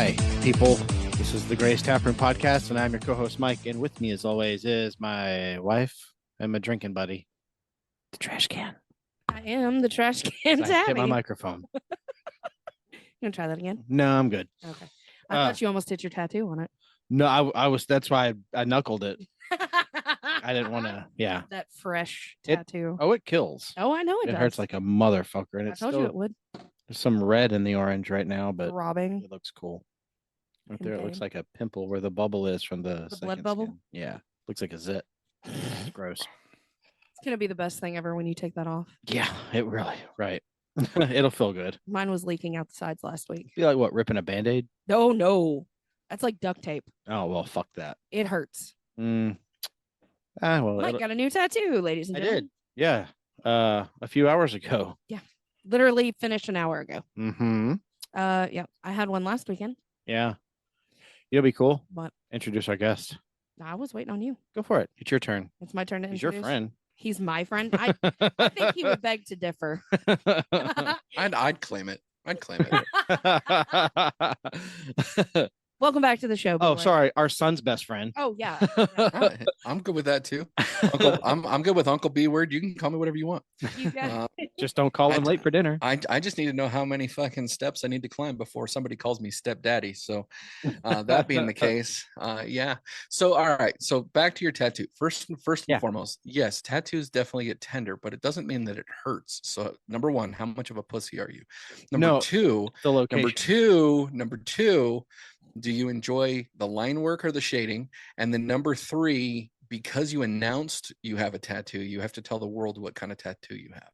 Hi, people. This is the Grace Taproom Podcast, and I'm your co-host, Mike. And with me, as always, is my wife and my drinking buddy, the trash can. I am the trash can I Tabby. hit my microphone. You gonna try that again? No, I'm good. Okay. I thought you almost hit your tattoo on it. No, I was. That's why I knuckled it. I didn't want to. Yeah. That fresh tattoo. It kills. Oh, I know it does. It hurts like a motherfucker, and I it's told you it would. There's some red in the orange right now, but Throbbing. it looks cool. Right there, it looks like a pimple where the bubble is from the blood bubble. Skin. Yeah, looks like a zit. It's gross. It's gonna be the best thing ever when you take that off. Yeah, it really right. It'll feel good. Mine was leaking out the sides last week. Feel like what? Ripping a Band-Aid? No, that's like duct tape. Oh well, fuck that. It hurts. Well, Mike got a new tattoo, ladies and gentlemen. I did. Yeah, a few hours ago. Yeah, literally finished an hour ago. Mm-hmm. Yeah, I had one last weekend. Yeah, you'll be cool. What? Introduce our guest. I was waiting on you. Go for it. It's your turn. It's my turn to He's introduce. your friend. He's my friend. I think he would beg to differ. I'd claim it. I'd claim it. Welcome back to the show. Oh, sorry. Our son's best friend. Oh, yeah. I'm good with that too. I'm good with Uncle B word. You can call me whatever you want. Just don't call him late for dinner. I just need to know how many fucking steps I need to climb before somebody calls me stepdaddy. So that being the case, yeah. So all right. So back to your tattoo. First and foremost, yes, tattoos definitely get tender, but it doesn't mean that it hurts. So number one, how much of a pussy are you? Number two, do you enjoy the line work or the shading? And then number three, because you announced you have a tattoo, you have to tell the world what kind of tattoo you have.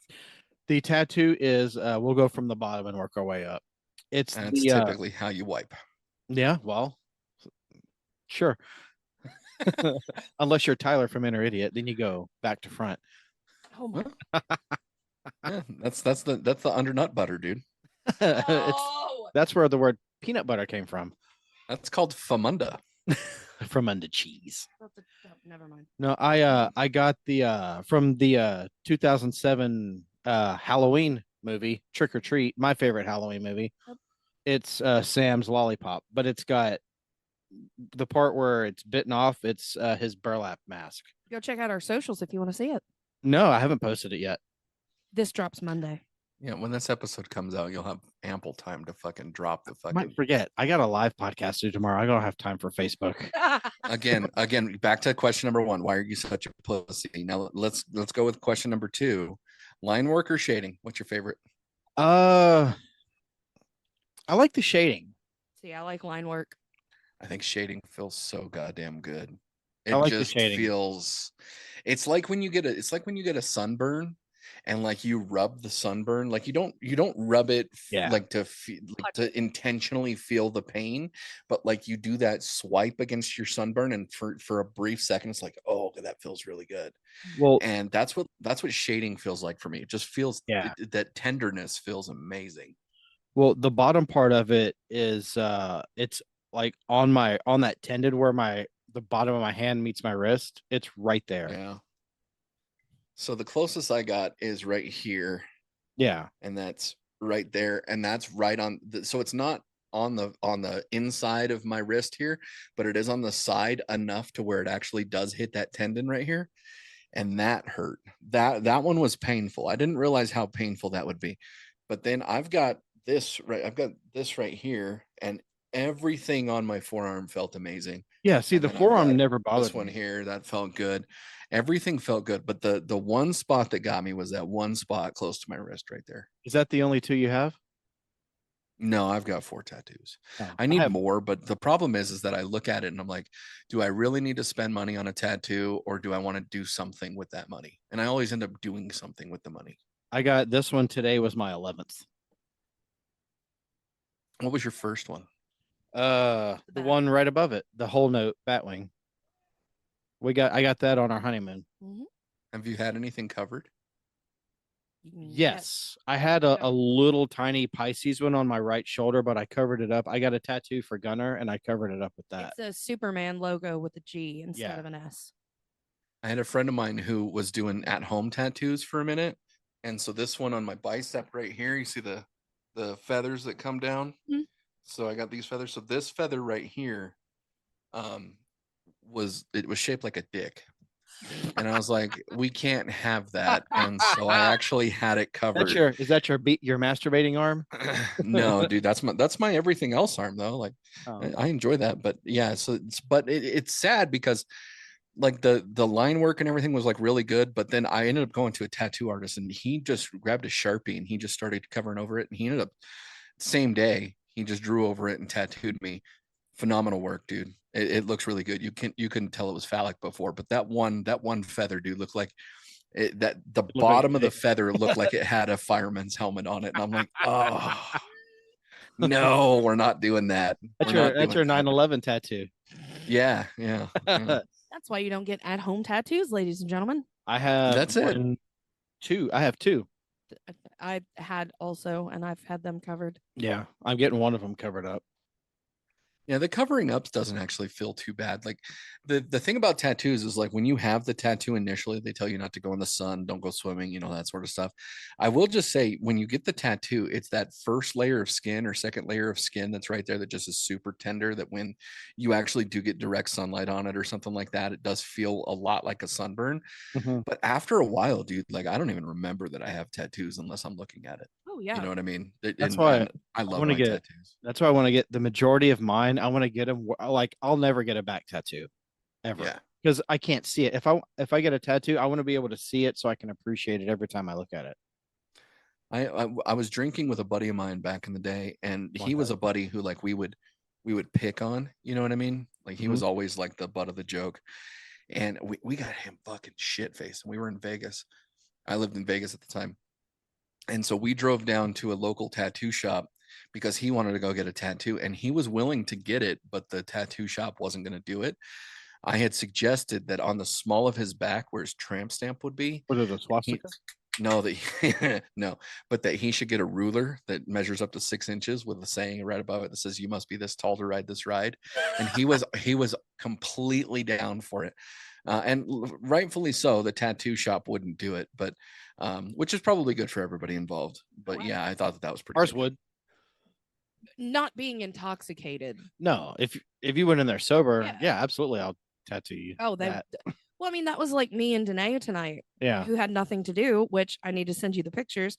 The tattoo is, we'll go from the bottom and work our way up. It's typically how you wipe. Yeah, well, sure. Unless you're Tyler from Inner Idiot, then you go back to front. Oh my. Yeah, that's the under nut butter, dude. That's where the word peanut butter came from. That's called famunda. Famunda cheese. Never mind. No, I got the from the 2007 Halloween movie, Trick or Treat, my favorite Halloween movie. Yep. It's Sam's lollipop, but it's got the part where it's bitten off. It's his burlap mask. Go check out our socials if you want to see it. No, I haven't posted it yet. This drops Monday. Yeah, when this episode comes out, you'll have ample time to fucking drop the fucking. Might forget. I got a live podcast to do tomorrow. I don't have time for Facebook. Again, back to question number one. Why are you such a pussy? Now let's go with question number two. Line work or shading? What's your favorite? I like the shading. See, I like line work. I think shading feels so goddamn good. I like the shading. Feels. It's like when you get a sunburn. And like you rub the sunburn, like you don't rub it like to intentionally feel the pain, but like you do that swipe against your sunburn, and for a brief second, it's like, oh, that feels really good. Well, and that's what shading feels like for me. It just feels that tenderness feels amazing. Well, the bottom part of it is it's like on that tendon where the bottom of my hand meets my wrist. It's right there. Yeah. So the closest I got is right here. Yeah. And that's right there. And that's right on so it's not on the inside of my wrist here, but it is on the side enough to where it actually does hit that tendon right here. And that hurt. That one was painful. I didn't realize how painful that would be. But then I've got this right here, and everything on my forearm felt amazing. Yeah, see, the forearm never bothered me. This one here, that felt good. Everything felt good, but the one spot that got me was that one spot close to my wrist right there. Is that the only two you have? No, I've got 4 tattoos. I need more, but the problem is that I look at it and I'm like, do I really need to spend money on a tattoo, or do I want to do something with that money? And I always end up doing something with the money. I got this one today, was my 11th. What was your first one? The one right above it, the whole note Batwing. I got that on our honeymoon. Mm-hmm. Have you had anything covered? Yes. I had a little tiny Pisces one on my right shoulder, but I covered it up. I got a tattoo for Gunner, and I covered it up with that. It's a Superman logo with a G instead of an S. I had a friend of mine who was doing at-home tattoos for a minute, and so this one on my bicep right here, you see the feathers that come down? Mm-hmm. So I got these feathers. So this feather right here, was shaped like a dick. And I was like, we can't have that. And so I actually had it covered. Is that your masturbating arm? No, dude, that's my everything else arm though. Like I enjoy that. But yeah, so it's sad because like the line work and everything was like really good, but then I ended up going to a tattoo artist and he just grabbed a Sharpie and he just started covering over it, and he ended up same day he just drew over it and tattooed me. Phenomenal work, dude. It looks really good. You couldn't tell it was phallic before, but that one feather, dude, looked like that the bottom of the feather looked like it had a fireman's helmet on it, and I'm like, oh no, we're not doing that. That's your 9/11 tattoo. Yeah. That's why you don't get at-home tattoos, ladies and gentlemen. I have That's it. Two. I have two. I had also, and I've had them covered. Yeah, I'm getting one of them covered up. Yeah, the covering ups doesn't actually feel too bad. Like the thing about tattoos is like when you have the tattoo initially, they tell you not to go in the sun, don't go swimming, that sort of stuff. I will just say when you get the tattoo, it's that first layer of skin or second layer of skin that's right there that just is super tender, that when you actually do get direct sunlight on it or something like that, it does feel a lot like a sunburn. Mm-hmm. But after a while, dude, like I don't even remember that I have tattoos unless I'm looking at it. Oh yeah. You know what I mean? That's why I love my tattoos. That's why I want to get the majority of mine. I want to get them. Like I'll never get a back tattoo, ever. Yeah. Because I can't see it. If I get a tattoo, I want to be able to see it so I can appreciate it every time I look at it. I was drinking with a buddy of mine back in the day, and he was a buddy who like we would pick on. You know what I mean? Like he was always like the butt of the joke, and we got him fucking shit faced. And we were in Vegas. I lived in Vegas at the time. And so we drove down to a local tattoo shop because he wanted to go get a tattoo, and he was willing to get it, but the tattoo shop wasn't going to do it. I had suggested that on the small of his back where his tramp stamp would be. What are the swastika? No, but that he should get a ruler that measures up to 6 inches with a saying right above it that says, "You must be this tall to ride this ride." And he was completely down for it. And rightfully so. The tattoo shop wouldn't do it, but which is probably good for everybody involved. But yeah, I thought that was pretty. Ours good. would. Not being intoxicated. No, if you went in there sober, yeah absolutely, I'll tattoo you. Oh, well, I mean, that was like me and Danae tonight. Yeah. Who had nothing to do, which I need to send you the pictures.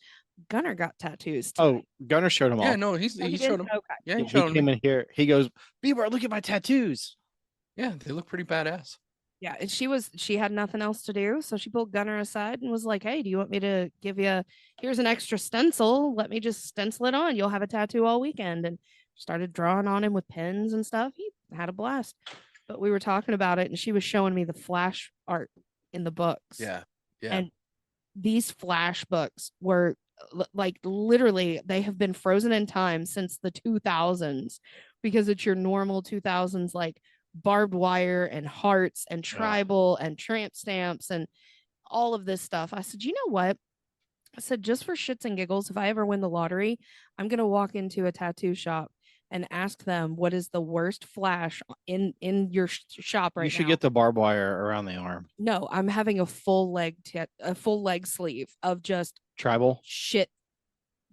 Gunner got tattoos tonight. Oh, Gunner showed him all. Yeah, no, he showed him. Okay. Yeah, he came in here. He goes, "Bieber, look at my tattoos." Yeah, they look pretty badass. Yeah, and she had nothing else to do, so she pulled Gunner aside and was like, "Hey, do you want me to give you here's an extra stencil? Let me just stencil it on. You'll have a tattoo all weekend." And started drawing on him with pens and stuff. He had a blast. But we were talking about it, and she was showing me the flash art in the books. Yeah. And these flash books were like literally they have been frozen in time since the 2000s, because it's your normal 2000s like barbed wire and hearts and tribal and tramp stamps and all of this stuff. I said, you know what? I said, just for shits and giggles, if I ever win the lottery, I'm going to walk into a tattoo shop and ask them what is the worst flash in your shop right now. You should get the barbed wire around the arm. No, I'm having a full leg sleeve of just tribal shit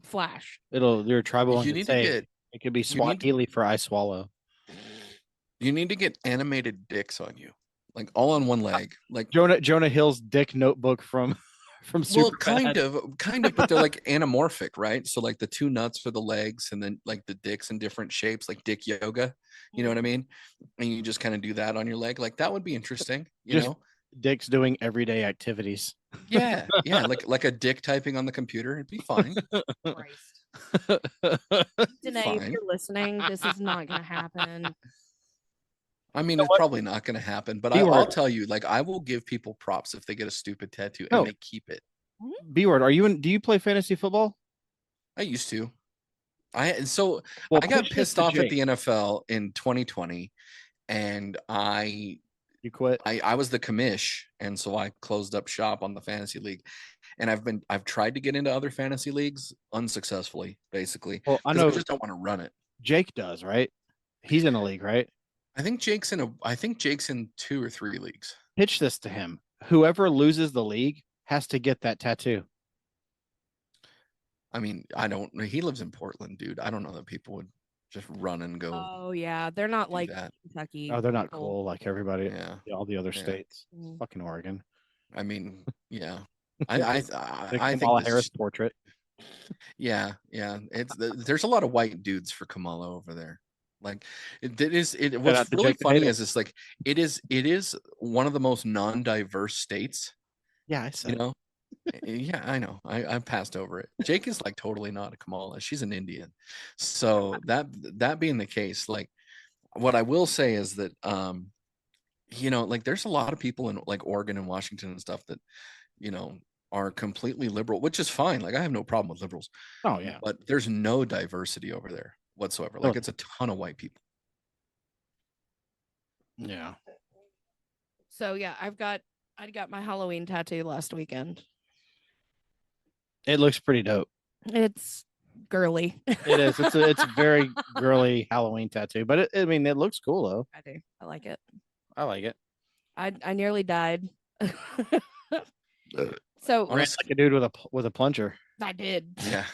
flash. Your tribal. You need to get. It could be Swahili for I swallow. You need to get animated dicks on you, like all on one leg, like Jonah Hill's dick notebook from Super. Well, kind of, but they're like anamorphic, right? So like the two nuts for the legs, and then like the dicks in different shapes, like dick yoga. You know what I mean? And you just kind of do that on your leg. Like that would be interesting. You know, dicks doing everyday activities. Yeah, like a dick typing on the computer. It'd be fine. Danae, if you're listening, this is not going to happen. I mean, it's probably not going to happen, but I'll tell you, like, I will give people props if they get a stupid tattoo and they keep it. B-word, do you play fantasy football? I used to. I got pissed off at the NFL in 2020, and you quit. I was the commish, and so I closed up shop on the fantasy league. And I've tried to get into other fantasy leagues unsuccessfully, basically. Well, I know I just don't want to run it. Jake does, right? He's in a league, right? I think Jake's in 2 or 3 leagues. Pitch this to him. Whoever loses the league has to get that tattoo. I mean, he lives in Portland, dude. I don't know that people would Just run and go Oh yeah, they're not do like that. Kentucky. Oh, they're not people. cool like everybody, Yeah. all the other Yeah. states. Mm. Fucking Oregon. I mean, yeah. The I think Kamala this Harris is, portrait. yeah, yeah. There's a lot of white dudes for Kamala over there. Like it is it Shout out what's to really Jake the funny Hater. is it's like it is one of the most non-diverse states, Yeah, I you said. know. Yeah, I know. I passed over it. Jake is like totally not a Kamala. She's an Indian. So that being the case, like what I will say is that like there's a lot of people in like Oregon and Washington and stuff that, you know, are completely liberal, which is fine. Like I have no problem with liberals, Oh yeah. but there's no diversity over there whatsoever. Like Oh. it's a ton of white people. Yeah. So yeah, I got my Halloween tattoo last weekend. It looks pretty dope. It's girly. It is. It's a very girly Halloween tattoo, but I mean, it looks cool though. I do. I like it. I like it. I nearly died. So Ran like a dude with a plunger. I did. Yeah.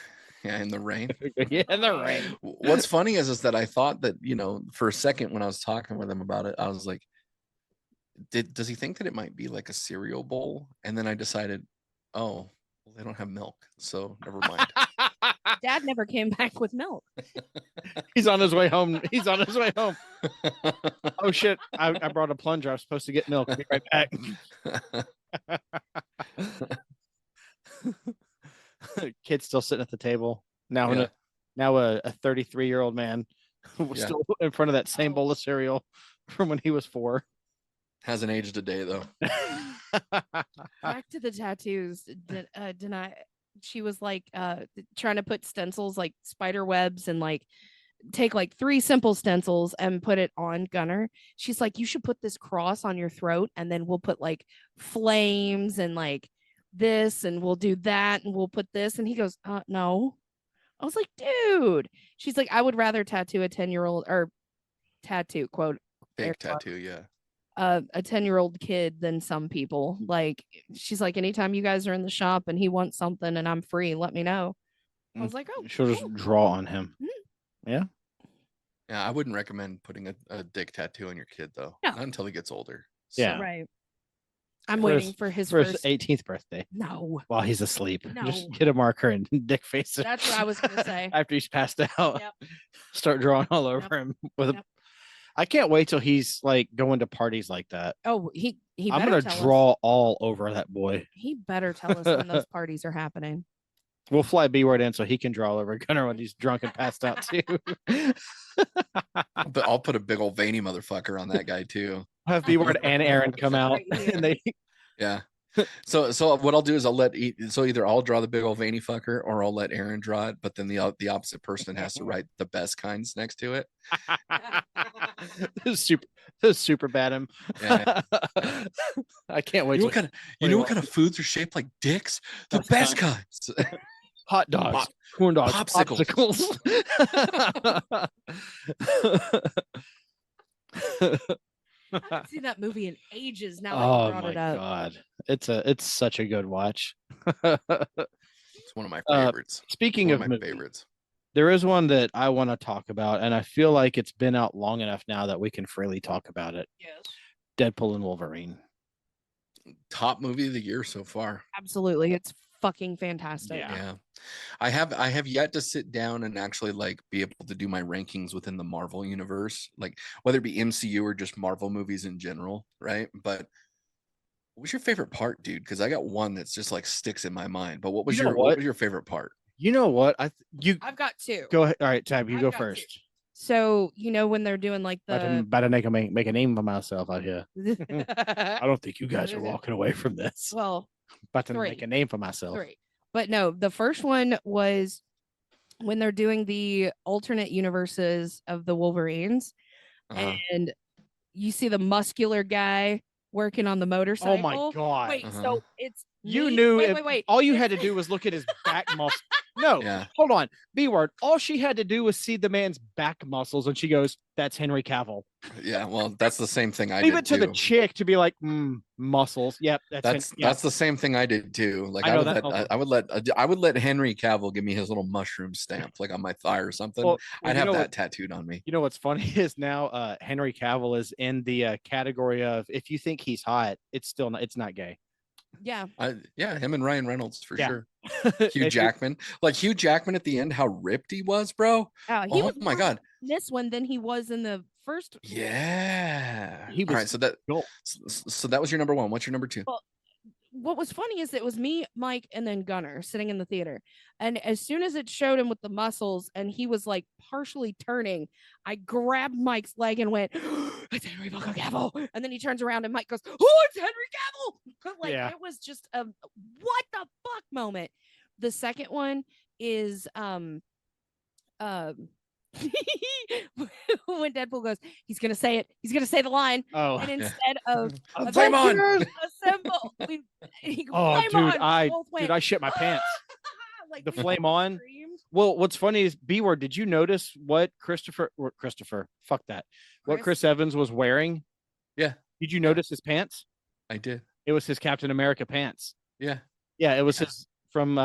Yeah, in the rain. Yeah, in the rain. What's funny is that I thought that, for a second when I was talking with him about it, I was like, does he think that it might be like a cereal bowl? And then I decided, oh, well, they don't have milk, so never mind. Dad never came back with milk. He's on his way home. He's on his way home. Oh shit! I brought a plunger. I was supposed to get milk. I'll be right back. Kid's still sitting at the table now. Yeah. Now a 33-year-old man was Yeah. still in front of that same bowl Oh. of cereal from when he was 4. Hasn't aged a day though. Back to the tattoos. She was like trying to put stencils like spider webs and like take like 3 simple stencils and put it on Gunner. She's like, you should put this cross on your throat and then we'll put like flames and like this and we'll do that and we'll put this. And he goes, no. I was like, dude. She's like, I would rather tattoo a 10-year-old or tattoo quote Fake tattoo, yeah. a 10-year-old kid than some people. Like she's like, anytime you guys are in the shop and he wants something and I'm free, let me know. I was like, oh, she'll just cool. draw on him. Yeah. Yeah, I wouldn't recommend putting a dick tattoo on your kid though. No. Not until he gets older. Yeah. Right. I'm For waiting his- for his For first. his 18th birthday No, while he's asleep. Just No. get a marker and dick face it. that's what I was gonna say. After he's passed out, Yep. start drawing all over him with Yep. I can't wait till he's like going to parties like that. Oh, he I'm better gonna tell draw us. all over that boy. He better tell us when those parties are happening. We'll fly B-word in so he can draw all over Gunner when he's drunk and passed out too. But I'll put a big old veiny motherfucker on that guy too. Have B-word and Aaron come out Right here. and they Yeah. So what I'll do is so either I'll draw the big old veiny fucker or I'll let Aaron draw it, but then the opposite person has to write the best kinds next to it. super bad him. Yeah. I can't wait. You know what till- kind of foods are shaped like dicks? The Best best kinds. hot dogs, Pop- corn dogs, popsicles. I haven't seen that movie in ages now that Oh you brought my it up. god, it's such a good watch. It's one of my favorites. Speaking One of of my movies, favorites. there is one that I want to talk about, and I feel like it's been out long enough now that we can freely talk about it. Yes. Deadpool and Wolverine. Top movie of the year so far. Absolutely. It's fucking fantastic. Yeah. Yeah. I have yet to sit down and actually like be able to do my rankings within the Marvel universe, like whether it be MCU or just Marvel movies in general, right? But what was your favorite part, dude? Because I got one that's just like sticks in my mind. But what was You know what what? was your favorite part? You know what? You I've got 2. go ahead. All right, Tab, you I've go got first. So, when they're doing like the Better make a name for myself out here. I don't think you guys are walking away from this. well, About to 3. make a name for myself. 3. But no, the first one was when they're doing the alternate universes of the Wolverines Uh-huh. and you see the muscular guy working on the motorcycle. Oh my god! Wait, Uh-huh. so it's You me- knew wait, if- wait, wait. All you It's- had to do was look at his back muscle. No, Yeah. hold on. B word. All she had to do was see the man's back muscles, and she goes, "That's Henry Cavill." Yeah. Well, that's the same thing I Leave did it to too. the chick to be like, muscles. Yep, That's the same thing I did too. Like I I know would that. I would let Henry Cavill give me his little mushroom stamp like on my thigh or something. Well, I'd you have know that what? tattooed on me. You know what's funny is now Henry Cavill is in the category of if you think he's hot, it's not gay. Yeah. Yeah, him and Ryan Reynolds for Yeah. sure. Hugh Jackman, like Hugh Jackman at the end, how ripped he was, bro. He Oh was my more god. in this one than he was in the first. Yeah. He All was right, so that cool. so that was your number one. What's your number two? Well, what was funny is it was me, Mike, and then Gunner sitting in the theater. And as soon as it showed him with the muscles and he was like partially turning, I grabbed Mike's leg and went, "It's Henry fucking Cavill." And then he turns around and Mike goes, "Oh, it's Henry Cavill." Like Yeah. it was just a what the fuck moment. The second one is when Deadpool goes, he's gonna say it. He's gonna say the line, Oh, and Yeah. instead of Flame on. Avengers! assemble, he goes, Oh, "Flame dude, on." Both went, I shit my pants. like The we flame both on. screamed. Well, what's funny is B word. Did you notice what fuck that. What Chris Evans was wearing? Yeah, Did you Yeah. notice his pants? I did. It was his Captain America pants. Yeah. Yeah, it was Yeah. his from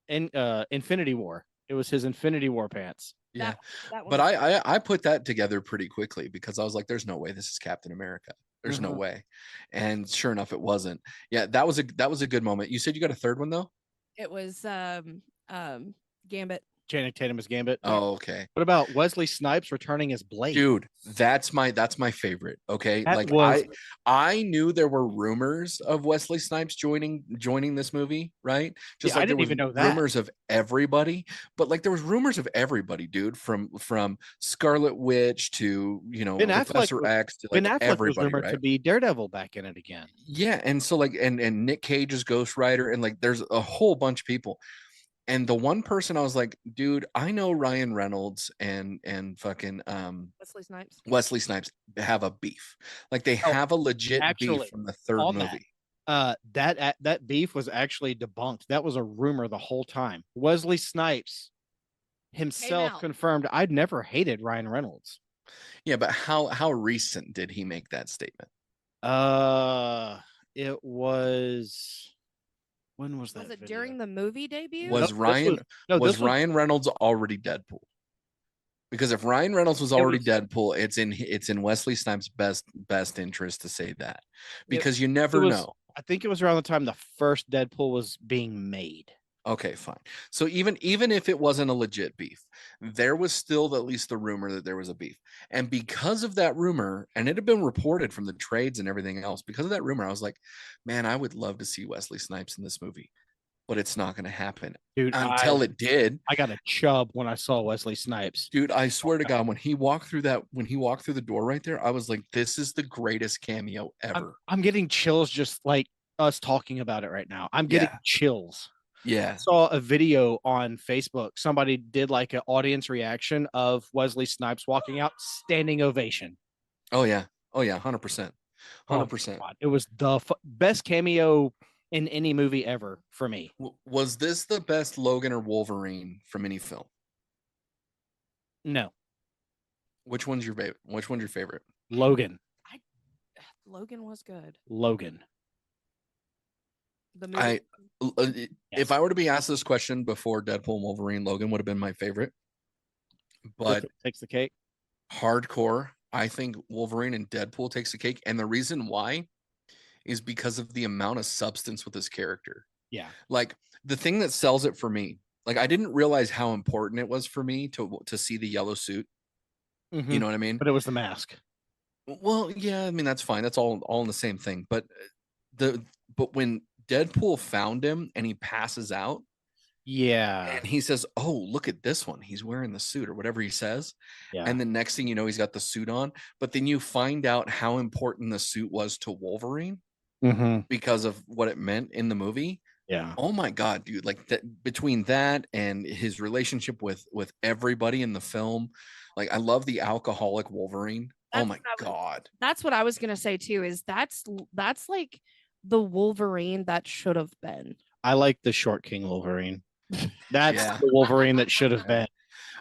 Infinity War. It was his Infinity War pants. Yeah. That one But was- I put that together pretty quickly because I was like, there's no way this is Captain America. There's no Mhm. way. And sure enough, it wasn't. Yeah, that was a good moment. You said you got a third one though? it was Gambit. Channing Tatum as Gambit. Oh, okay. What about Wesley Snipes returning as Blade? Dude, that's my favorite. Okay. That Like was- I knew there were rumors of Wesley Snipes joining this movie, right? Just Yeah, I like there didn't was even know that. rumors of everybody, but like there was rumors of everybody, dude, from Scarlet Witch to Ben Affleck Professor was- X to like Ben Affleck was everybody, rumored right? to be Daredevil back in it again. Yeah, and so like and Nick Cage is Ghost Rider, and like there's a whole bunch of people. And the one person I was like, dude, I know Ryan Reynolds and fucking Wesley Snipes have a beef. Like they Oh, have a legit actually, beef from the third on that, movie. that beef was actually debunked. That was a rumor the whole time. Wesley Snipes himself out. confirmed I'd never hated Ryan Reynolds. Yeah, but how recent did he make that statement? It was when was that? Was it video? during the movie debut? Was this Ryan was- no, was this was- Ryan Reynolds already Deadpool? Because if Ryan Reynolds was It already was- Deadpool, it's in Wesley Snipes' best interest to say that. Because you never was- know. I think it was around the time the first Deadpool was being made. Okay, fine. So even if it wasn't a legit beef, there was still at least the rumor that there was a beef. And because of that rumor, and it had been reported from the trades and everything else, because of that rumor, I was like, man, I would love to see Wesley Snipes in this movie, but it's not going to happen Dude, until it did. I got a chub when I saw Wesley Snipes. Dude, I swear to God, when he walked through the door right there, I was like, this is the greatest cameo ever. I'm getting chills just like us talking about it right now. I'm getting Yeah. chills. Yeah. I saw a video on Facebook. Somebody did like an audience reaction of Wesley Snipes walking out, standing ovation. Oh yeah. 100%. Oh, 100%. God. It was the best cameo in any movie ever for me. Was this the best Logan or Wolverine from any film? No, Which one's your favorite? Which one's your favorite? Logan. Logan was good. Logan. The movie. If Yes. I were to be asked this question before Deadpool and Wolverine, Logan would have been my favorite. But Takes the cake. hardcore, I think Wolverine and Deadpool takes the cake. And the reason why is because of the amount of substance with this character. Yeah. Like the thing that sells it for me, like I didn't realize how important it was for me to see the yellow suit. Mhm. You know what I mean? But it was the mask. Well, yeah, I mean that's fine. That's all in the same thing. But when Deadpool found him and he passes out Yeah. and he says, "Oh, look at this one. He's wearing the suit," or whatever he says. Yeah. And the next thing you know, he's got the suit on. But then you find out how important the suit was to Wolverine Mhm. because of what it meant in the movie. Yeah. Oh my God, dude. Like that between that and his relationship with everybody in the film. Like I love the alcoholic Wolverine. Oh That's my what I was- God. That's what I was gonna say too. Is that's like the Wolverine that should have been. I like the short King Wolverine. That's Yeah. the Wolverine that should have been.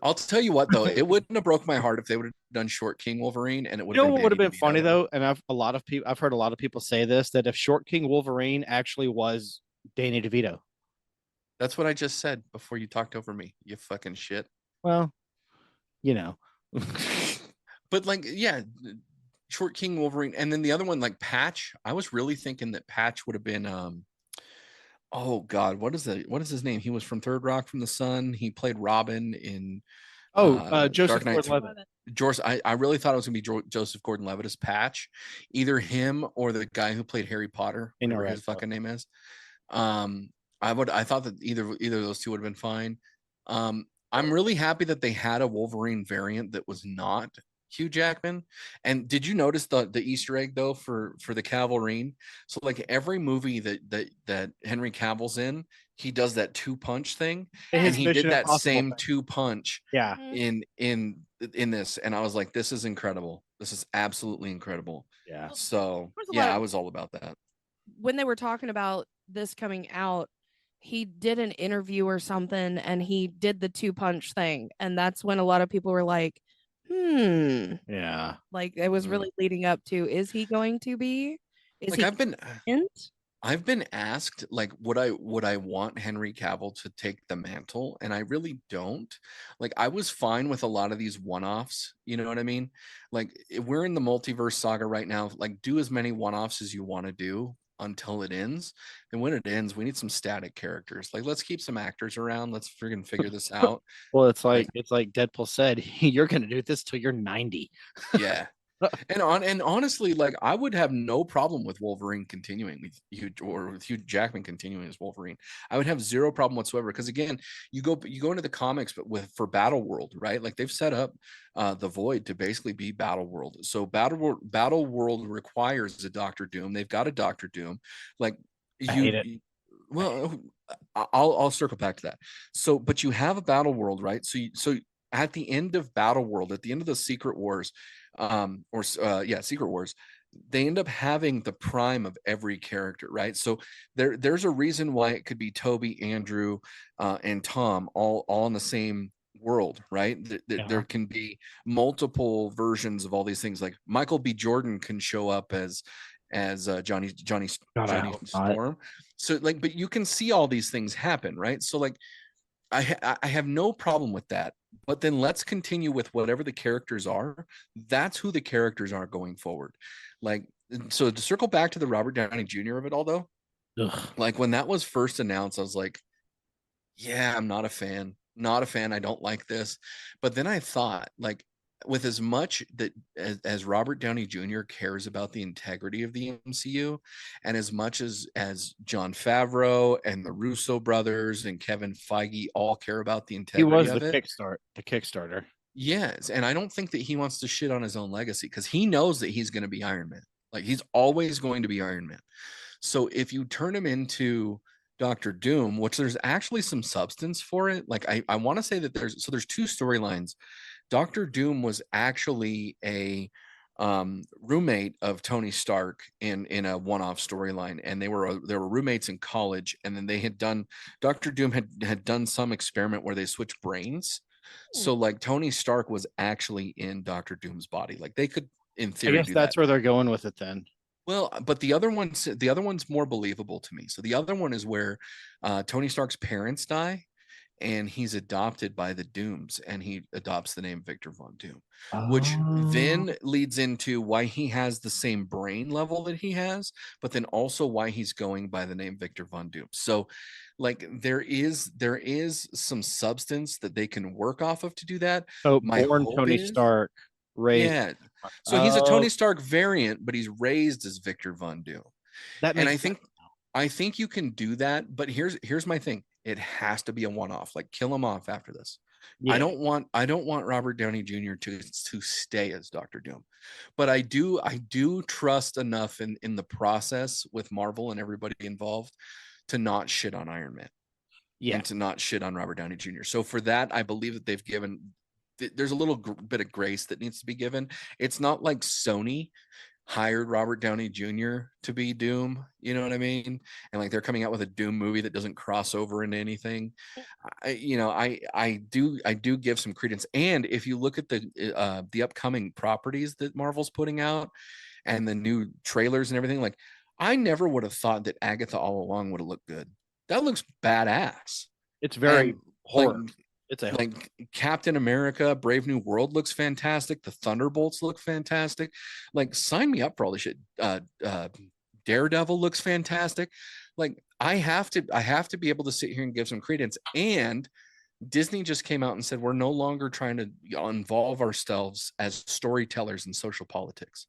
I'll tell you what, though, it wouldn't have broke my heart if they would have done Short King Wolverine, and it would You have know been what would have Danny been funny DeVito. though, and I've heard a lot of people say this, that if Short King Wolverine actually was Danny DeVito. That's what I just said before you talked over me. You fucking shit. Well, you know. But like, yeah, Short King Wolverine, and then the other one, like Patch. I was really thinking that Patch would have been oh God, what is his name? He was from Third Rock from the Sun. He played Robin in Joseph Dark Knight. Gordon-Levitt. George, I really thought it was gonna be Joseph Gordon-Levitt as Patch, either him or the guy who played Harry Potter, whatever his fucking name is. I thought that either of those two would have been fine. I'm really happy that they had a Wolverine variant that was not Hugh Jackman. And did you notice the Easter egg though for the Cavalrine? So like every movie that Henry Cavill's in, he does that 2-punch thing, and he did that same 2-punch. Yeah. In this, and I was like, this is incredible. This is absolutely incredible. Yeah. So yeah, I was all about that. When they were talking about this coming out, he did an interview or something, and he did the 2-punch thing, and that's when a lot of people were like, Yeah. like it was really leading up to, is he going to be? Is like he I've been asked, like, would I want Henry Cavill to take the mantle? And I really don't. Like, I was fine with a lot of these one-offs. You know what I mean? Like, we're in the multiverse saga right now. Like, do as many one-offs as you want to do until it ends. And when it ends, we need some static characters. Like, let's keep some actors around. Let's friggin' figure this out. Well, it's like Deadpool said, you're gonna do this till you're 90. Yeah. And honestly, like I would have no problem with Wolverine continuing with Hugh Jackman continuing as Wolverine. I would have zero problem whatsoever, because again, you go into the comics, but for Battle World, right? Like they've set up the Void to basically be Battle World. So Battle World requires a Doctor Doom. They've got a Doctor Doom. Like I hate it. Well, I'll circle back to that. So, but you have a Battle World, right? So at the end of Battle World, at the end of the Secret Wars, Secret Wars, they end up having the prime of every character, right? So there's a reason why it could be Toby, Andrew, and Tom all in the same world, right? There can be multiple versions of all these things. Like Michael B. Jordan can show up as Johnny Storm. So like, but you can see all these things happen, right? So like, I have no problem with that. But then let's continue with whatever the characters are. That's who the characters are going forward. Like, so to circle back to the Robert Downey Jr. of it all, though, like when that was first announced, I was like, yeah, I'm not a fan. Not a fan. I don't like this. But then I thought, like, with as much that as Robert Downey Jr. cares about the integrity of the MCU, and as much as Jon Favreau and the Russo brothers and Kevin Feige all care about the integrity of it. The Kickstarter. Yes, and I don't think that he wants to shit on his own legacy, because he knows that he's going to be Iron Man. Like he's always going to be Iron Man. So if you turn him into Doctor Doom, which there's actually some substance for it. Like I want to say that there's two storylines. Doctor Doom was actually a roommate of Tony Stark in a one-off storyline, and they were roommates in college, and then they had done Doctor Doom had done some experiment where they switched brains. So like Tony Stark was actually in Doctor Doom's body. Like they could, in theory, I guess that's where they're going with it then. Well, but the other one's more believable to me. So the other one is where Tony Stark's parents die, and he's adopted by the Dooms, and he adopts the name Victor Von Doom, which then leads into why he has the same brain level that he has, but then also why he's going by the name Victor Von Doom. So like there is some substance that they can work off of to do that. So born Tony Stark, raised. Yeah. So he's a Tony Stark variant, but he's raised as Victor Von Doom. And I think you can do that, but here's my thing. It has to be a one-off. Like kill him off after this. Yeah. I don't want Robert Downey Jr. to stay as Doctor Doom. But I do trust enough in the process with Marvel and everybody involved to not shit on Iron Man. Yeah. And to not shit on Robert Downey Jr. So for that, I believe that they've given there's a little bit of grace that needs to be given. It's not like Sony hired Robert Downey Jr. to be Doom. You know what I mean? And like they're coming out with a Doom movie that doesn't cross over into anything. I do give some credence. And if you look at the upcoming properties that Marvel's putting out and the new trailers and everything, like I never would have thought that Agatha All Along would have looked good. That looks badass. It's very And, horror. like, It's a like Captain America, Brave New World looks fantastic. The Thunderbolts look fantastic. Like, sign me up for all this shit. Daredevil looks fantastic. Like, I have to be able to sit here and give some credence. And Disney just came out and said we're no longer trying to involve ourselves as storytellers in social politics.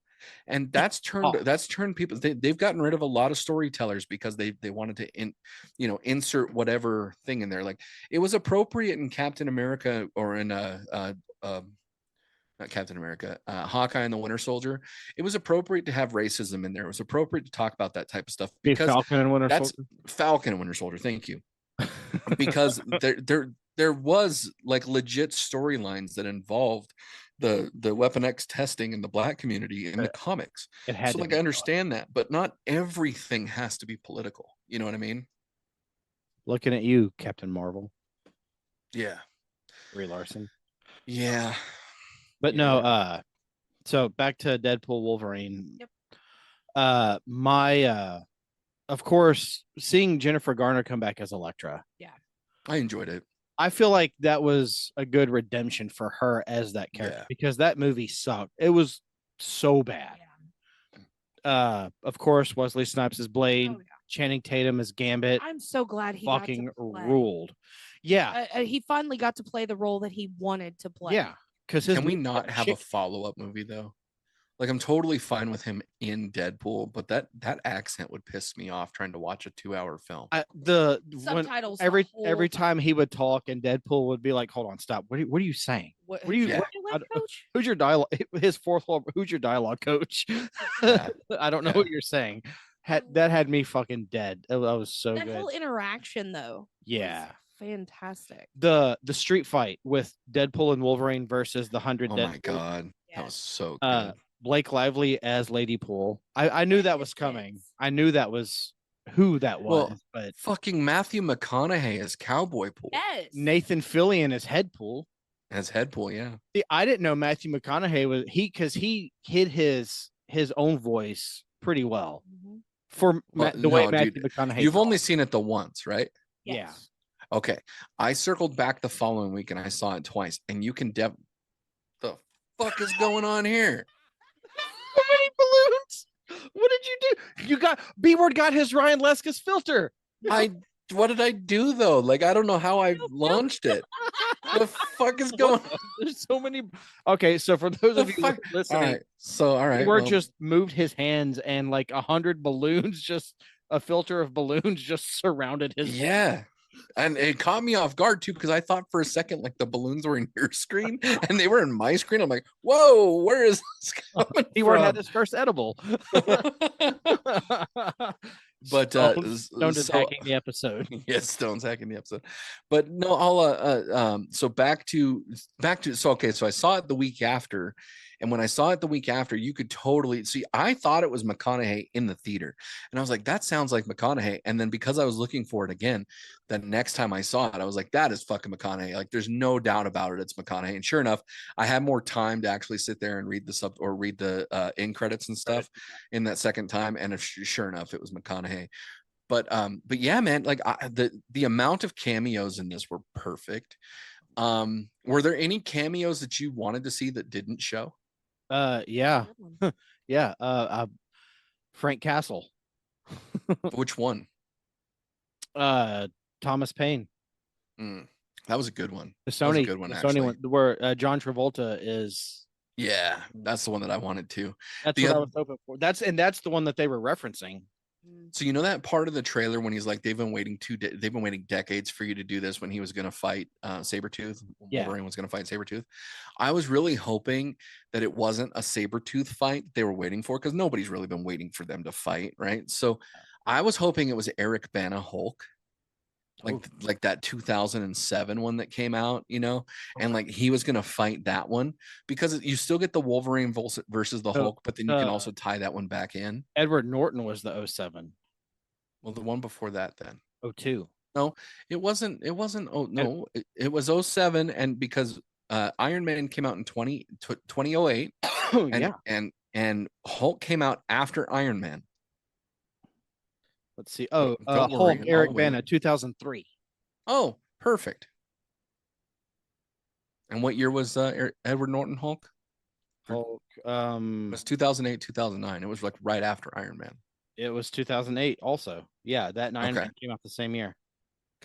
And that's turned people, they've gotten rid of a lot of storytellers because they wanted to insert whatever thing in there. Like, it was appropriate in Captain America or in not Captain America, Hawkeye and the Winter Soldier. It was appropriate to have racism in there. It was appropriate to talk about that type of stuff because Falcon and Winter that's Soldier. Falcon and Winter Soldier. Thank you. Because there was like legit storylines that involved the Weapon X testing in the Black community in the comics. It had So to like be I understand that, but not everything has to be political. You know what I mean? Looking at you, Captain Marvel, Yeah. Brie Larson. Yeah. But Yeah. no, so back to Deadpool Wolverine. Yep. Of course, seeing Jennifer Garner come back as Elektra. Yeah. I enjoyed it. I feel like that was a good redemption for her as that character because that movie sucked. It was so bad. Yeah. Of course, Wesley Snipes is Blade, Oh, yeah. Channing Tatum is Gambit. I'm so glad he fucking got to play. ruled. Yeah. He finally got to play the role that he wanted to play. Yeah. Because Can we not have a follow-up movie though? Like, I'm totally fine with him in Deadpool, but that accent would piss me off trying to watch a 2-hour film. Subtitles every time he would talk and Deadpool would be like, "Hold on, stop. What are you saying? What are you? Yeah. coach? Who's your dialogue? His fourth wall. Who's your dialogue coach? Yeah. I don't know Yeah. what you're saying. That had me fucking dead. That was so That good. whole interaction though. Yeah. Fantastic. The street fight with Deadpool and Wolverine versus the 100 Oh Deadpool. my god, Yes. that was so good. Blake Lively as Lady Pool. I knew that was coming. Yes. I knew that was who that was, Well, but fucking Matthew McConaughey as Cowboy Pool. Yes. Nathan Fillion as Headpool. As Headpool, yeah. See, I didn't know Matthew McConaughey was because he hid his own voice pretty well Mhm. for Well, the way no, Matthew dude, McConaughey. You've only talks. seen it the once, right? Yeah. Yes. Okay. I circled back the following week and I saw it twice. And you can the fuck is going on here? So many balloons. What did you do? You got B-word got his Ryan Leskus filter. What did I do though? Like, I don't know how I launched it. The fuck is going on? There's so many. Okay, so for those of you All listening, right. B-word just moved his hands and like 100 balloons, just a filter of balloons just surrounded his head. Yeah. And it caught me off guard too, because I thought for a second like the balloons were in your screen and they were in my screen. I'm like, whoa, where is this coming B-word had from? his first edible. But Stone's attacking the episode. Yes, Stone's hacking the episode. But no, I'll so back to so okay, so I saw it the week after, and when I saw it the week after, you could totally see. I thought it was McConaughey in the theater, and I was like, that sounds like McConaughey. And then because I was looking for it again, the next time I saw it, I was like, that is fucking McConaughey. Like, there's no doubt about it, it's McConaughey. And sure enough, I had more time to actually sit there and read the end credits and stuff in that second time, and sure enough, it was McConaughey. But yeah, man, like the amount of cameos in this were perfect. Were there any cameos that you wanted to see that didn't show? Yeah. Good one. Yeah. Frank Castle. Which one? Thomas Paine. That was a good one. The That was a Sony, good one, the actually. Sony one, where John Travolta is. Yeah, that's the one that I wanted to. That's what I was hoping for. That's the one that they were referencing. So you know that part of the trailer when he's like, they've been waiting decades for you to do this, when he was going to fight Sabretooth. Yeah. Wolverine was going to fight Sabretooth. I was really hoping that it wasn't a Sabretooth fight they were waiting for, because nobody's really been waiting for them to fight, right? So I was hoping it was Eric Bana Hulk. like that 2007 one that came out, and like he was gonna fight that one because you still get the Wolverine versus the Hulk, but then you can also tie that one back in. Edward Norton was the 07. Well, the one before that then. 02. No, it wasn't. Oh no, it was 07, and because Iron Man came out in 2008. Oh, and, yeah. and Hulk came out after Iron Man. Let's see. Don't Hulk, worry, Eric I'll Bana, wait. 2003. Oh, perfect. And what year was Edward Norton Hulk? Hulk. It was 2008, 2009. It was like right after Iron Man. It was 2008 also. Yeah, that Iron Okay. Man came out the same year.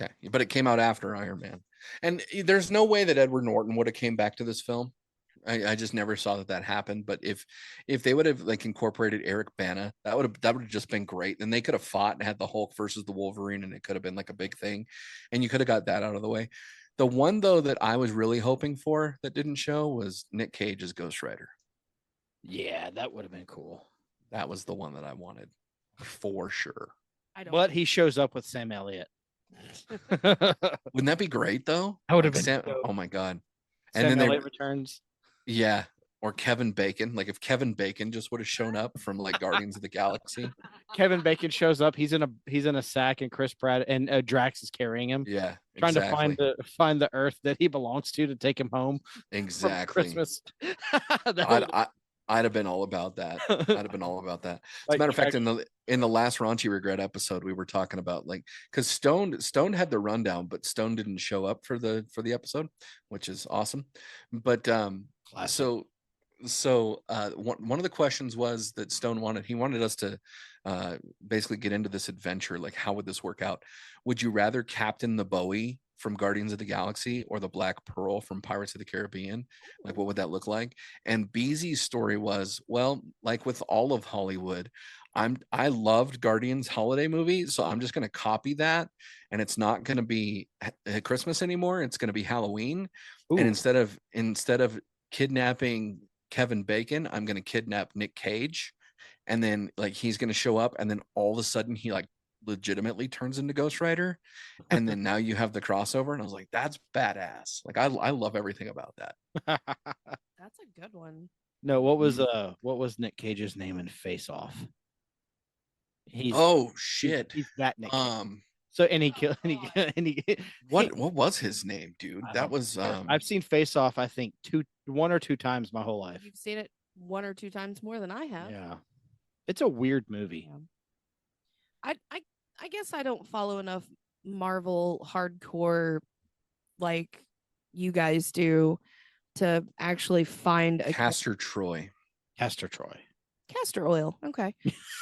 Okay, but it came out after Iron Man, and there's no way that Edward Norton would have came back to this film. I just never saw that happen. But if they would have like incorporated Eric Bana, that would have just been great. Then they could have fought and had the Hulk versus the Wolverine, and it could have been like a big thing, and you could have got that out of the way. The one though that I was really hoping for that didn't show was Nick Cage's Ghost Rider. Yeah, that would have been cool. That was the one that I wanted for sure. But he shows up with Sam Elliott. Wouldn't that be great though? That would have Like been. oh my god! Sam And then Elliott returns. Yeah, or Kevin Bacon. Like if Kevin Bacon just would have shown up from like Guardians of the Galaxy. Kevin Bacon shows up. He's in a sack, and Chris Pratt and Drax is carrying him. Yeah, trying to find the Earth that he belongs to take him home. Exactly. Christmas. I'd have been all about that. I'd have been all about that. As a matter of fact, in the last Raunchy Regret episode, we were talking about like because Stone had the rundown, but Stone didn't show up for the episode, which is awesome. But so one of the questions was that Stone wanted us to basically get into this adventure. Like, how would this work out? Would you rather captain the Bowie from Guardians of the Galaxy or the Black Pearl from Pirates of the Caribbean? Like, what would that look like? And Beezy's story was, well, like with all of Hollywood, I loved Guardians holiday movie, so I'm just going to copy that, and it's not going to be Christmas anymore. It's going to be Halloween. Ooh. And instead of kidnapping Kevin Bacon, I'm going to kidnap Nick Cage, and then like he's going to show up, and then all of a sudden he like legitimately turns into Ghost Rider, and then now you have the crossover. And I was like, that's badass. Like I love everything about that. That's a good one. No, what was Nick Cage's name in Face Off? He's that Nick Cage. So what was his name, dude? That was I've seen Face Off, I think 1 or 2 times my whole life. You've seen it 1 or 2 times more than I have. Yeah. It's a weird movie. Yeah. I guess I don't follow enough Marvel hardcore like you guys do to actually find a Castor oil. Okay.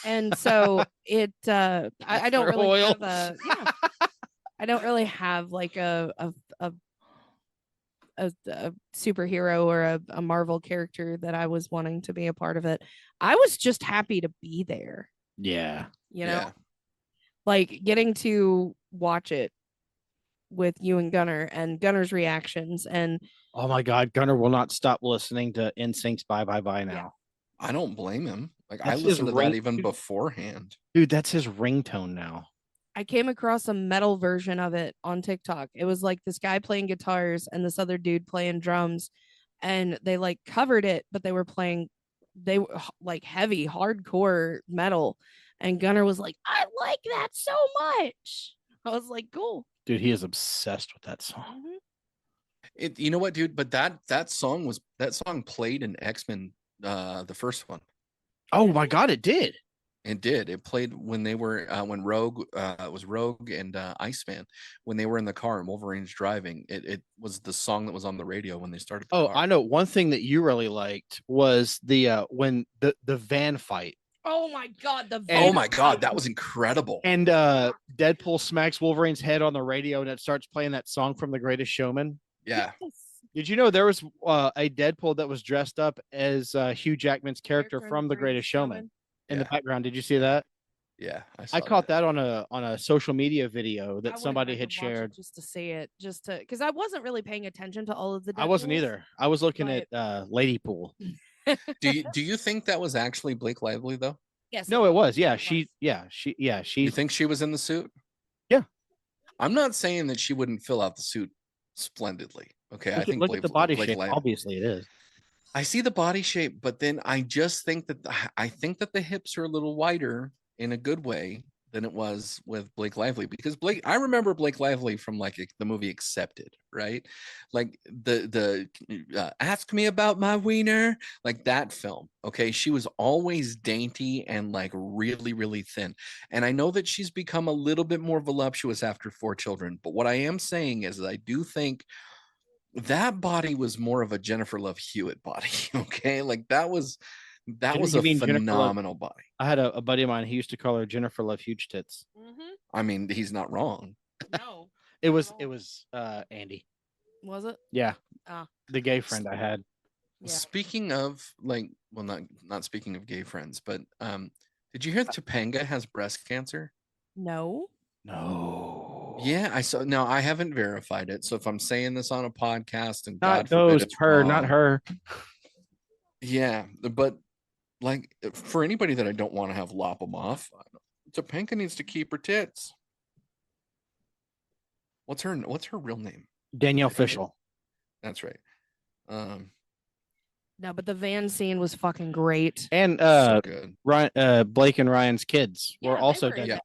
And so it I don't really have I don't really have like a superhero or a Marvel character that I was wanting to be a part of it. I was just happy to be there. Yeah. Like getting to watch it with you and Gunnar and Gunnar's reactions. And oh my God, Gunnar will not stop listening to NSYNC's Bye Bye Bye now. Yeah. I don't blame him. Like I listened to that even beforehand. Dude, that's his ringtone now. I came across a metal version of it on TikTok. It was like this guy playing guitars and this other dude playing drums, and they like covered it, but they were like heavy hardcore metal. And Gunnar was like, I like that so much. I was like, cool. Dude, he is obsessed with that song. Mm-hmm. You know what, dude? But that song played in X-Men, the first one. Oh my God, it did. It did. It played when they were when Rogue it was Rogue and Iceman when they were in the car and Wolverine's driving. It was the song that was on the radio when they started. Car. I know. One thing that you really liked was the when the van fight. Oh my God, that was incredible. And Deadpool smacks Wolverine's head on the radio, and it starts playing that song from The Greatest Showman. Yeah. Yes. Did you know there was a Deadpool that was dressed up as Hugh Jackman's character from The Greatest Showman in the background? Did you see that? Yeah, I caught that on a social media video that somebody had shared just to see it, because I wasn't really paying attention to all of the Deadpools, I wasn't either. I was looking at Lady Pool. Do you think that was actually Blake Lively though? Yes. No, it was. Yeah, she. You think she was in the suit? Yeah. I'm not saying that she wouldn't fill out the suit splendidly. Okay, I think Look at the body Blake shape. Lively. Obviously, it is. I see the body shape, but then I just think that I think that the hips are a little wider in a good way than it was with Blake Lively, because I remember Blake Lively from like the movie Accepted, right? Like the Ask Me About My Wiener, like that film. Okay, she was always dainty and like really really thin, and I know that she's become a little bit more voluptuous after 4 children. But what I am saying is that I do think that body was more of a Jennifer Love Hewitt body. Okay, like that was You a mean Jennifer Love- phenomenal body. I had a buddy of mine. He used to call her Jennifer Love Huge Tits. I mean, he's not wrong. No. It was Andy. Was it? Yeah, Ah. the gay friend I had. Yeah. Speaking of like, well, not speaking of gay friends, but did you hear Topanga has breast cancer? No. No. Yeah, I saw. Now I haven't verified it, so if I'm saying this on a podcast, and Not God forbid those. it's Her, wrong, not her. Yeah, but like for anybody that I don't want to have lop them off, Topanga needs to keep her tits. What's her real name? Danielle Fishel. That's right. No, but the van scene was fucking great. And So good. Ryan, Blake and Ryan's kids Yeah, were they also were in dead. it.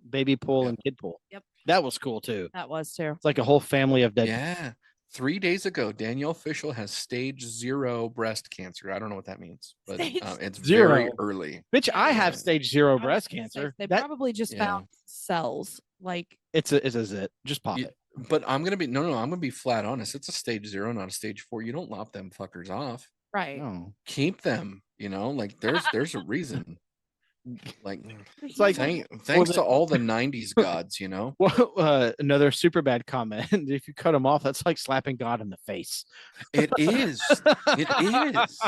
Baby pool Yeah. and kid pool. Yep. That was cool too. That was too. It's like a whole family of dead. Yeah. 3 days ago, Danielle Fishel has stage 0 breast cancer. I don't know what that means, but Stage it's 0. very early. Bitch, I have stage 0 I was breast gonna say, cancer. They That probably just Yeah. found cells. Like it's a zit. Just pop You- it. But I'm gonna be I'm gonna be flat honest. It's a stage 0, not a stage 4. You don't lop them fuckers off. right. No. Keep them. Like there's a reason. Like It's like thanks to all the 90s gods. well, another super bad comment. If you cut them off, that's like slapping God in the face. It is. It is.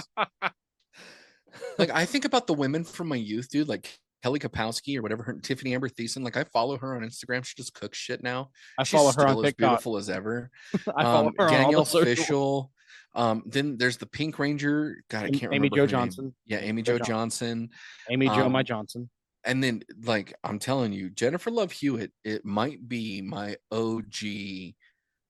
Like I think about the women from my youth, dude. Like Kelly Kapowski or whatever, Tiffany Amber Thiessen. Like I follow her on Instagram. She just cooks shit now. I She's follow her on still as TikTok. beautiful as ever. I follow her on all Danielle the social. Fishel. Then there's the Pink Ranger. God, I can't Amy remember Jo her name. Johnson. Yeah, Amy Jo Johnson. Amy Jo Um, my Johnson. And then, like, I'm telling you, Jennifer Love Hewitt, it might be my OG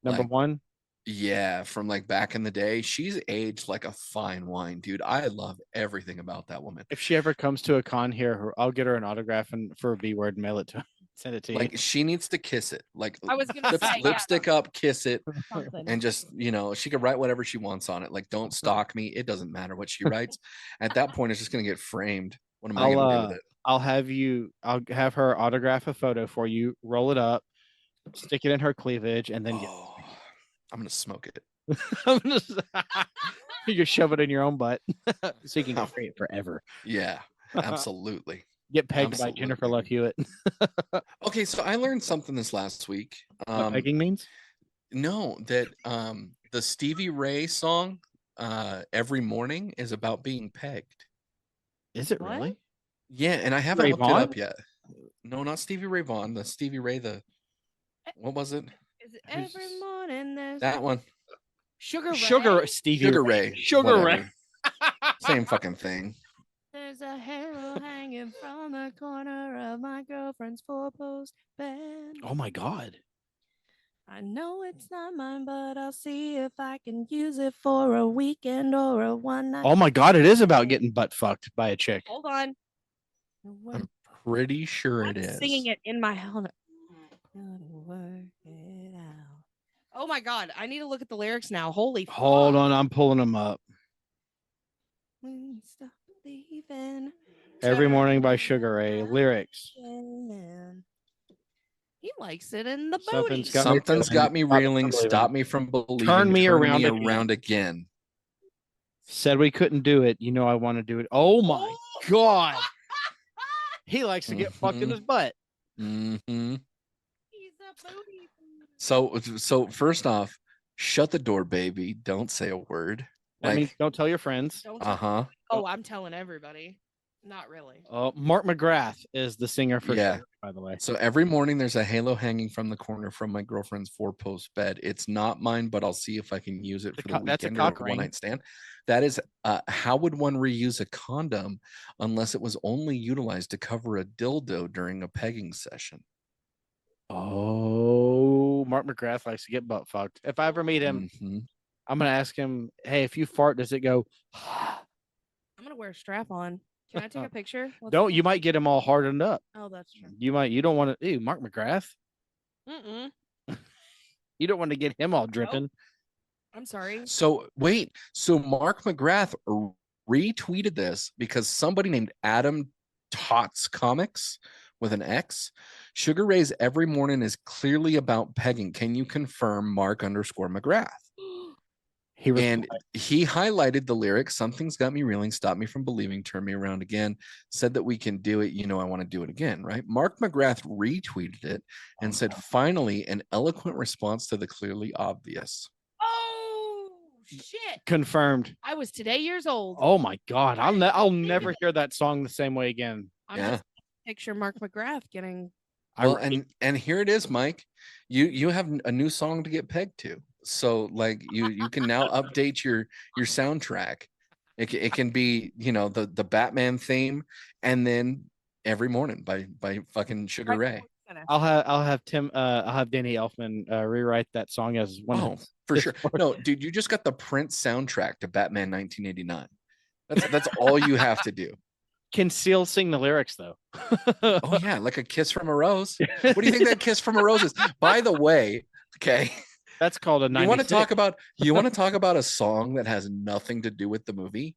Number like, one. Yeah, from like back in the day. She's aged like a fine wine, dude. I love everything about that woman. If she ever comes to a con here, I'll get her an autograph and for a B word, mail it to her. Send it to Like you. she needs to kiss it. Like I was gonna say, yeah. lipstick up, kiss it, Something. and just she could write whatever she wants on it. Like don't stalk me. It doesn't matter what she writes. At that point, it's just gonna get framed. What am I gonna do with it? I'll have her autograph a photo for you, roll it up, stick it in her cleavage, and then Oh, I'm gonna smoke it. you can shove it in your own butt so you can get free forever. Yeah, absolutely. Get pegged by Jennifer Love Hewitt. Okay, so I learned something this last week. What pegging means? No, that the Stevie Ray song Every Morning is about being pegged. Is it What? really? Yeah, and I haven't Ray looked it Vaughan? up yet. No, not Stevie Ray Vaughan. The Stevie Ray, what was it? Is it every morning there's That one. Sugar Ray? Stevie Sugar Ray. Sugar Ray. whatever. Same fucking thing. There's a halo hanging from the corner of my girlfriend's four-post bed. Oh my god. I know it's not mine, but I'll see if I can use it for a weekend or a one night. Oh my god, it is about getting butt fucked by a chick. Hold on. I'm pretty sure I'm it is. singing it in my helmet. Gotta work it out. Oh my god, I need to look at the lyrics now. Holy Hold fuck. on, I'm pulling them up. When you stop believing, Every Morning by Sugar Ray. Lyrics. man. He likes it in the booty. Something's got me Something's feeling- got me reeling. Stop me from believing. Turn me around around again. Said we couldn't do it. You know I want to do it. Oh my god. He likes to get fucked in his butt. hmm He's a booty. So first off, shut the door, baby. Don't say a word. That means don't tell your friends. Don't Uh-huh. Oh, I'm telling everybody. Not really. Mark McGrath is the singer for Yeah. Sugar, by the way. So every morning there's a halo hanging from the corner from my girlfriend's four-post bed. It's not mine, but I'll see if I can use it for the That's a weekend cock or ring. one-night stand. That is, how would one reuse a condom unless it was only utilized to cover a dildo during a pegging session? Oh Mark McGrath likes to get butt fucked. If I ever meet him, Mhm. I'm gonna ask him, "Hey, if you fart, does it go?" I'm gonna wear a strap on. Can I take a picture? Let's Don't. see. You might get him all hardened up. Oh, that's true. You might. You don't want to. Ew, Mark McGrath. Mm-mm. You don't want to get him all dripping. I'm sorry. So wait, so Mark McGrath retweeted this because somebody named Adam Tots Comics with an X. Sugar Ray's every morning is clearly about pegging. Can you confirm Mark _ McGrath? He was. And he highlighted the lyrics. Something's got me reeling, stop me from believing, turn me around again. Said that we can do it. You know, I want to do it again, right? Mark McGrath retweeted it and said, finally, an eloquent response to the clearly obvious. Oh shit! Confirmed. I was today years old. Oh my god! I'll never hear that song the same way again. I'm Yeah. just picture Mark McGrath getting. Well, and here it is, Mike. You have a new song to get pegged to. So like you can now update your soundtrack. It can be, you know, the Batman theme, and then every morning by fucking Sugar Ray. I'll have Danny Elfman rewrite that song as one. Oh, for sure. No, dude, you just got the Prince soundtrack to Batman 1989. That's all you have to do. Can Seal sing the lyrics though? Oh yeah, like a kiss from a rose. What do you think that kiss from a rose is? By the way, okay. That's called a 96. You want to talk about a song that has nothing to do with the movie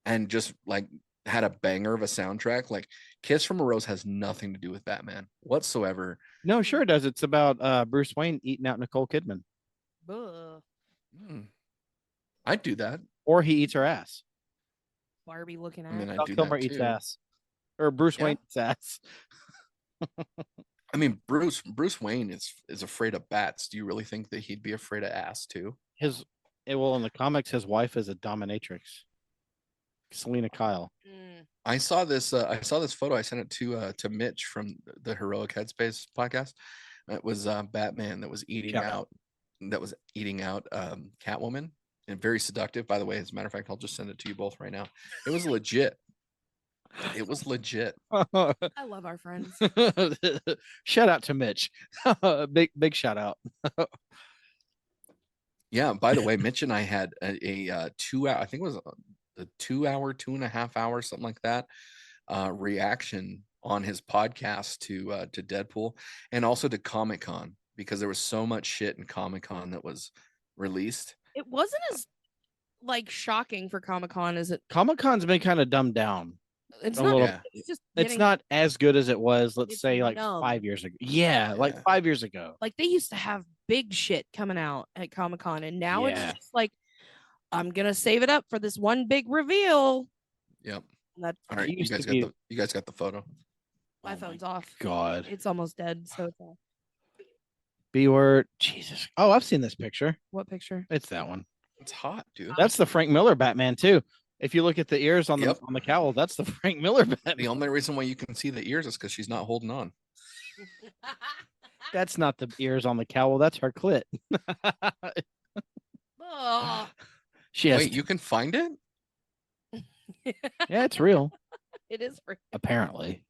and just like had a banger of a soundtrack? Like Kiss from a Rose has nothing to do with Batman whatsoever. No, sure it does. It's about Bruce Wayne eating out Nicole Kidman. I'd do that. Or he eats her ass. Barbie looking at. I mean, I'd Val do Kilmer that eats too. ass. Or Bruce Yeah. Wayne eats ass. I mean, Bruce Wayne is afraid of bats. Do you really think that he'd be afraid of ass too? Well, in the comics, his wife is a dominatrix. Selena Kyle. I saw this photo. I sent it to Mitch from the Heroic Headspace podcast. It was Batman that was eating out Catwoman, and very seductive, by the way. As a matter of fact, I'll just send it to you both right now. It was legit. It was legit. I love our friends. Shout out to Mitch. big shout out. Yeah. By the way, Mitch and I had a 2 hour, I think it was a 2 hour, 2.5 hours, something like that, reaction on his podcast to Deadpool and also to Comic-Con, because there was so much shit in Comic-Con that was released. It wasn't as like shocking for Comic-Con as it. Comic-Con's been kind of dumbed down. It's a not. little. Yeah. It's just. It's not as good as it was, let's It's say, like numb. 5 years ago. Yeah, like Yeah. 5 years ago. Like they used to have big shit coming out at Comic-Con, and now it's Yeah. just like, I'm gonna save it up for this one big reveal. Yep. That's All right. It You used to guys be- got the photo. my Oh phone's off. God. It's almost dead. So it's off. B word. Jesus. Oh, I've seen this picture. What picture? It's that one. It's hot, dude. That's the Frank Miller Batman too. If you look at the ears on Yep. the cowl, that's the Frank Miller Batman. The only reason why you can see the ears is because she's not holding on. That's not the ears on the cowl. That's her clit. Oh, She has. Wait, you can find it? Yeah, it's real. it is. Apparently.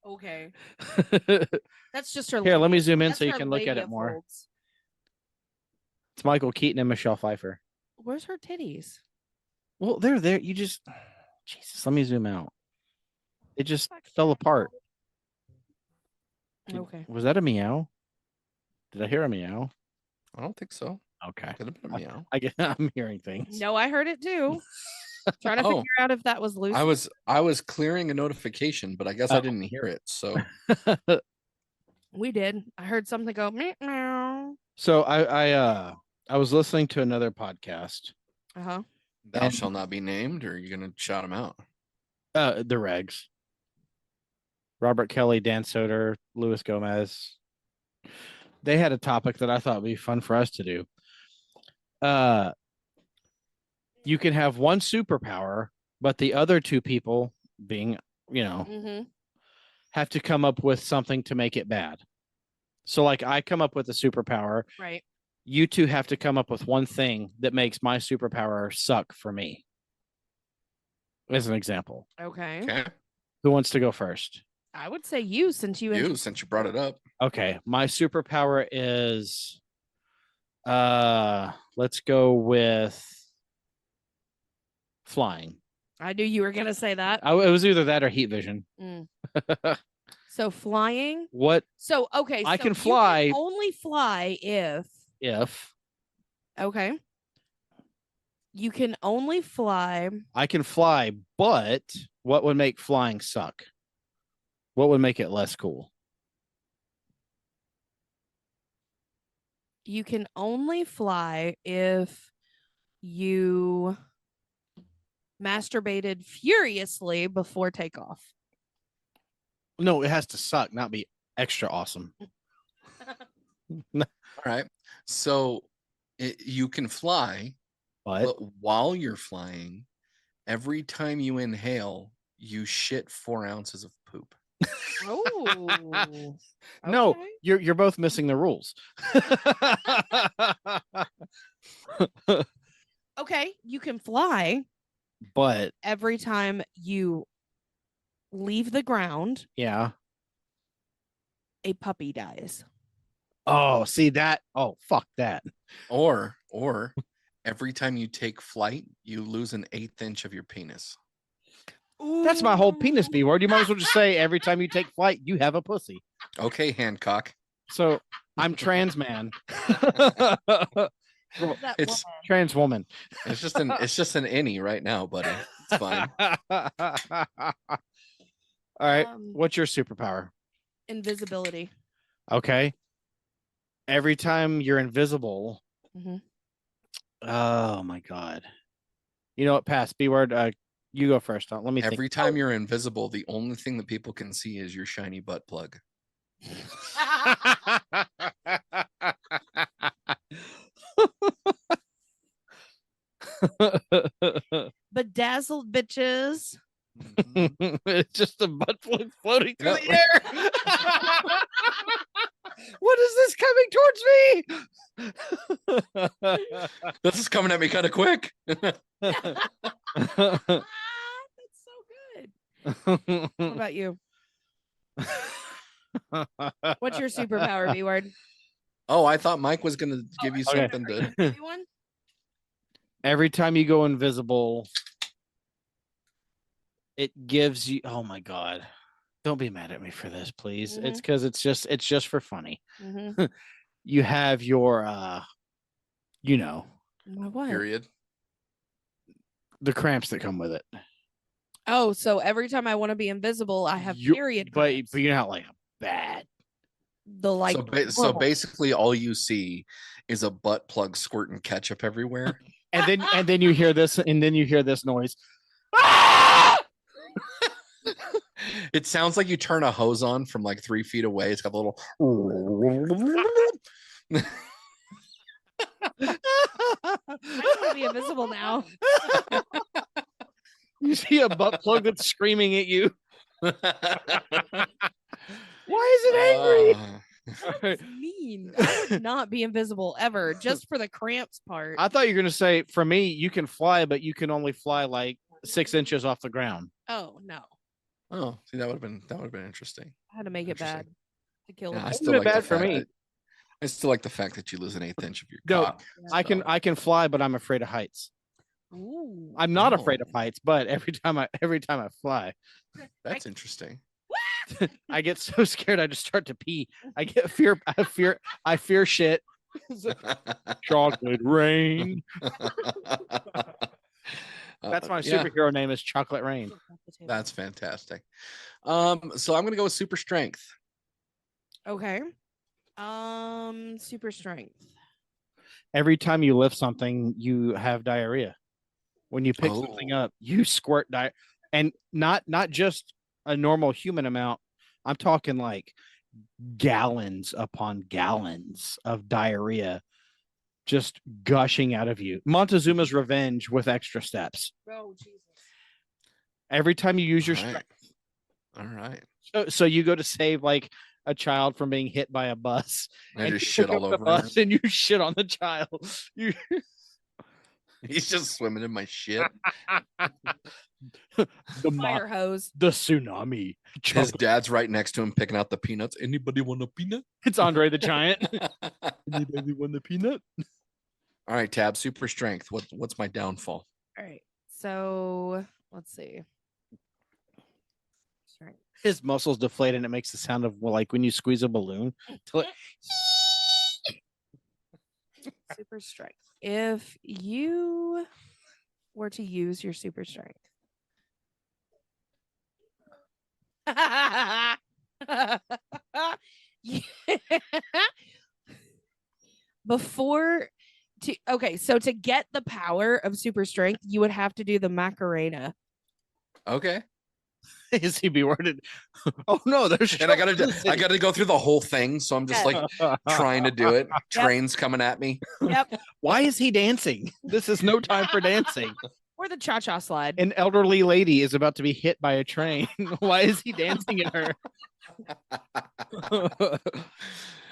Okay. That's just her. Here, let me zoom in that's so you her can look at labia it more. folds. It's Michael Keaton and Michelle Pfeiffer. Where's her titties? Well, they're there. You just, Jesus, let me zoom out. It just fell apart. Okay. Was that a meow? Did I hear a meow? I don't think so. Okay. Could have been a meow. I'm hearing things. No, I heard it too. Trying to Oh. figure out if that was loose. I was clearing a notification, but I guess I didn't hear it. So We did. I heard something go meow meow. So I was listening to another podcast. Uh-huh. thou And- shall not be named, or are you gonna shout him out? The Regs. Robert Kelly, Dan Soder, Luis Gomez. They had a topic that I thought would be fun for us to do. You can have one superpower, but the other two people being, Mm-hmm. have to come up with something to make it bad. So like I come up with a superpower, Right. you two have to come up with one thing that makes my superpower suck for me. As an example. Okay. Okay. Who wants to go first? I would say you, since you. Since you brought it up. Okay, my superpower is let's go with flying. I knew you were gonna say that. It was either that or heat vision. Mm. So flying. What So okay, I so can you fly only fly if. Okay. You can only fly. I can fly, but what would make flying suck? What would make it less cool? You can only fly if you masturbated furiously before takeoff. No, it has to suck, not be extra awesome. All right. So you can fly, but while you're flying, every time you inhale, you shit 4 ounces of poop. Oh. No, Okay. you're both missing the rules. Okay, you can fly, but every time you leave the ground, yeah. a puppy dies. Oh, see that? Oh, fuck that. Or every time you take flight, you lose an 1/8 inch of your penis. That's my whole penis B word. You might as well just say every time you take flight, you have a pussy. Okay, Hancock. So I'm trans man. It's trans woman. It's just an innie right now, buddy. It's fine. All right. What's your superpower? Invisibility. Okay. Every time you're invisible. Mm-hmm. Oh my God. You know what? Pass. B word. You go first. Let me think. Every time you're invisible, the only thing that people can see is your shiny butt plug. Bedazzled bitches. It's just a butt plug floating through the air. What is this coming towards me? This is coming at me kind of quick. That's so good. What about you? What's your superpower, B word? Oh, I thought Mike was going to give you something to. Give you one? Every time you go invisible, it gives you. Oh my God. Don't be mad at me for this, please. Mm-hmm. It's because it's just for funny. Mm-hmm. You have your What? Period. The cramps that come with it. Oh, so every time I want to be invisible, I have period. But cramps. you're not like bad. The like. So basically, all you see is a butt plug squirting ketchup everywhere. and then you hear this, noise. It sounds like you turn a hose on from like 3 feet away. It's got a little. I want to be invisible now. You see a butt plug that's screaming at you. Why is it angry? That's mean. I would not be invisible ever, just for the cramps part. I thought you were gonna say, for me, you can fly, but you can only fly like 6 inches off the ground. Oh no. Oh, see, that would have been interesting. I had to make it bad to kill Yeah, him. I still like bad the for fact me. that I still like the fact that you lose an 1/8 inch of your No, cock. I can fly, but I'm afraid of heights. Ooh. I'm not afraid of heights, but every time I fly, That's interesting. I get so scared I just start to pee. I get fear. I fear shit. Chocolate rain. That's my superhero name is Chocolate Rain. That's fantastic. So I'm gonna go with super strength. Okay. Super strength. Every time you lift something, you have diarrhea. When you pick something up, you squirt and not just a normal human amount. I'm talking like gallons upon gallons of diarrhea just gushing out of you. Montezuma's Revenge with extra steps. Oh, Jesus. Every time you use your strength. All right. So you go to save like a child from being hit by a bus. And you just shit pick all up the over bus and you shit on the child. He's just swimming in my shit. Fire hose. the tsunami. His dad's right next to him picking out the peanuts. Anybody want a peanut? It's Andre the Giant. Anybody want the peanut? All right, Tab, super strength. What's my downfall? All right. So let's see. Strength. His muscles deflate and it makes the sound of like when you squeeze a balloon. Super strength. If you were to use your super strength. So to get the power of super strength, you would have to do the Macarena. Okay. Is he be worded? Oh no, there's And I gotta go through the whole thing. So I'm just like trying to do it. Trains coming at me. Yep. Why is he dancing? This is no time for dancing. Or the cha-cha slide. An elderly lady is about to be hit by a train. Why is he dancing at her?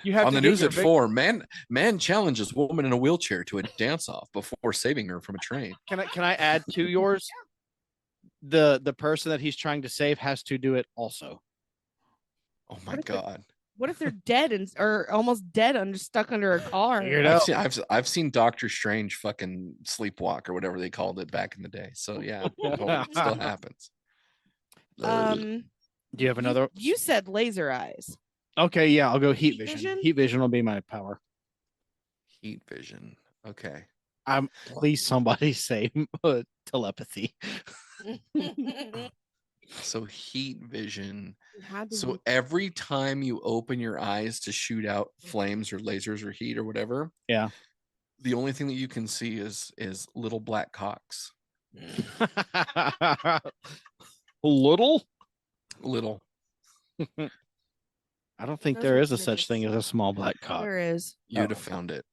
You have on to the get news your at 4, man challenges woman in a wheelchair to a dance off before saving her from a train. Can I add to yours? The person that he's trying to save has to do it also. Oh my god. What if they're dead or almost dead stuck under a car? I've seen Doctor Strange fucking sleepwalk or whatever they called it back in the day. So yeah, totally, it still happens. Do you have another? You said laser eyes. Okay, yeah, I'll go heat Heat vision. vision? Heat vision will be my power. Heat vision. Okay. Please somebody say telepathy. So heat vision. Had to So be- every time you open your eyes to shoot out flames or lasers or heat or whatever, Yeah. the only thing that you can see is little black cocks. Little? Little. I don't think Those there are is a such thing as midgets. a small black cock. There is. You'd have found it.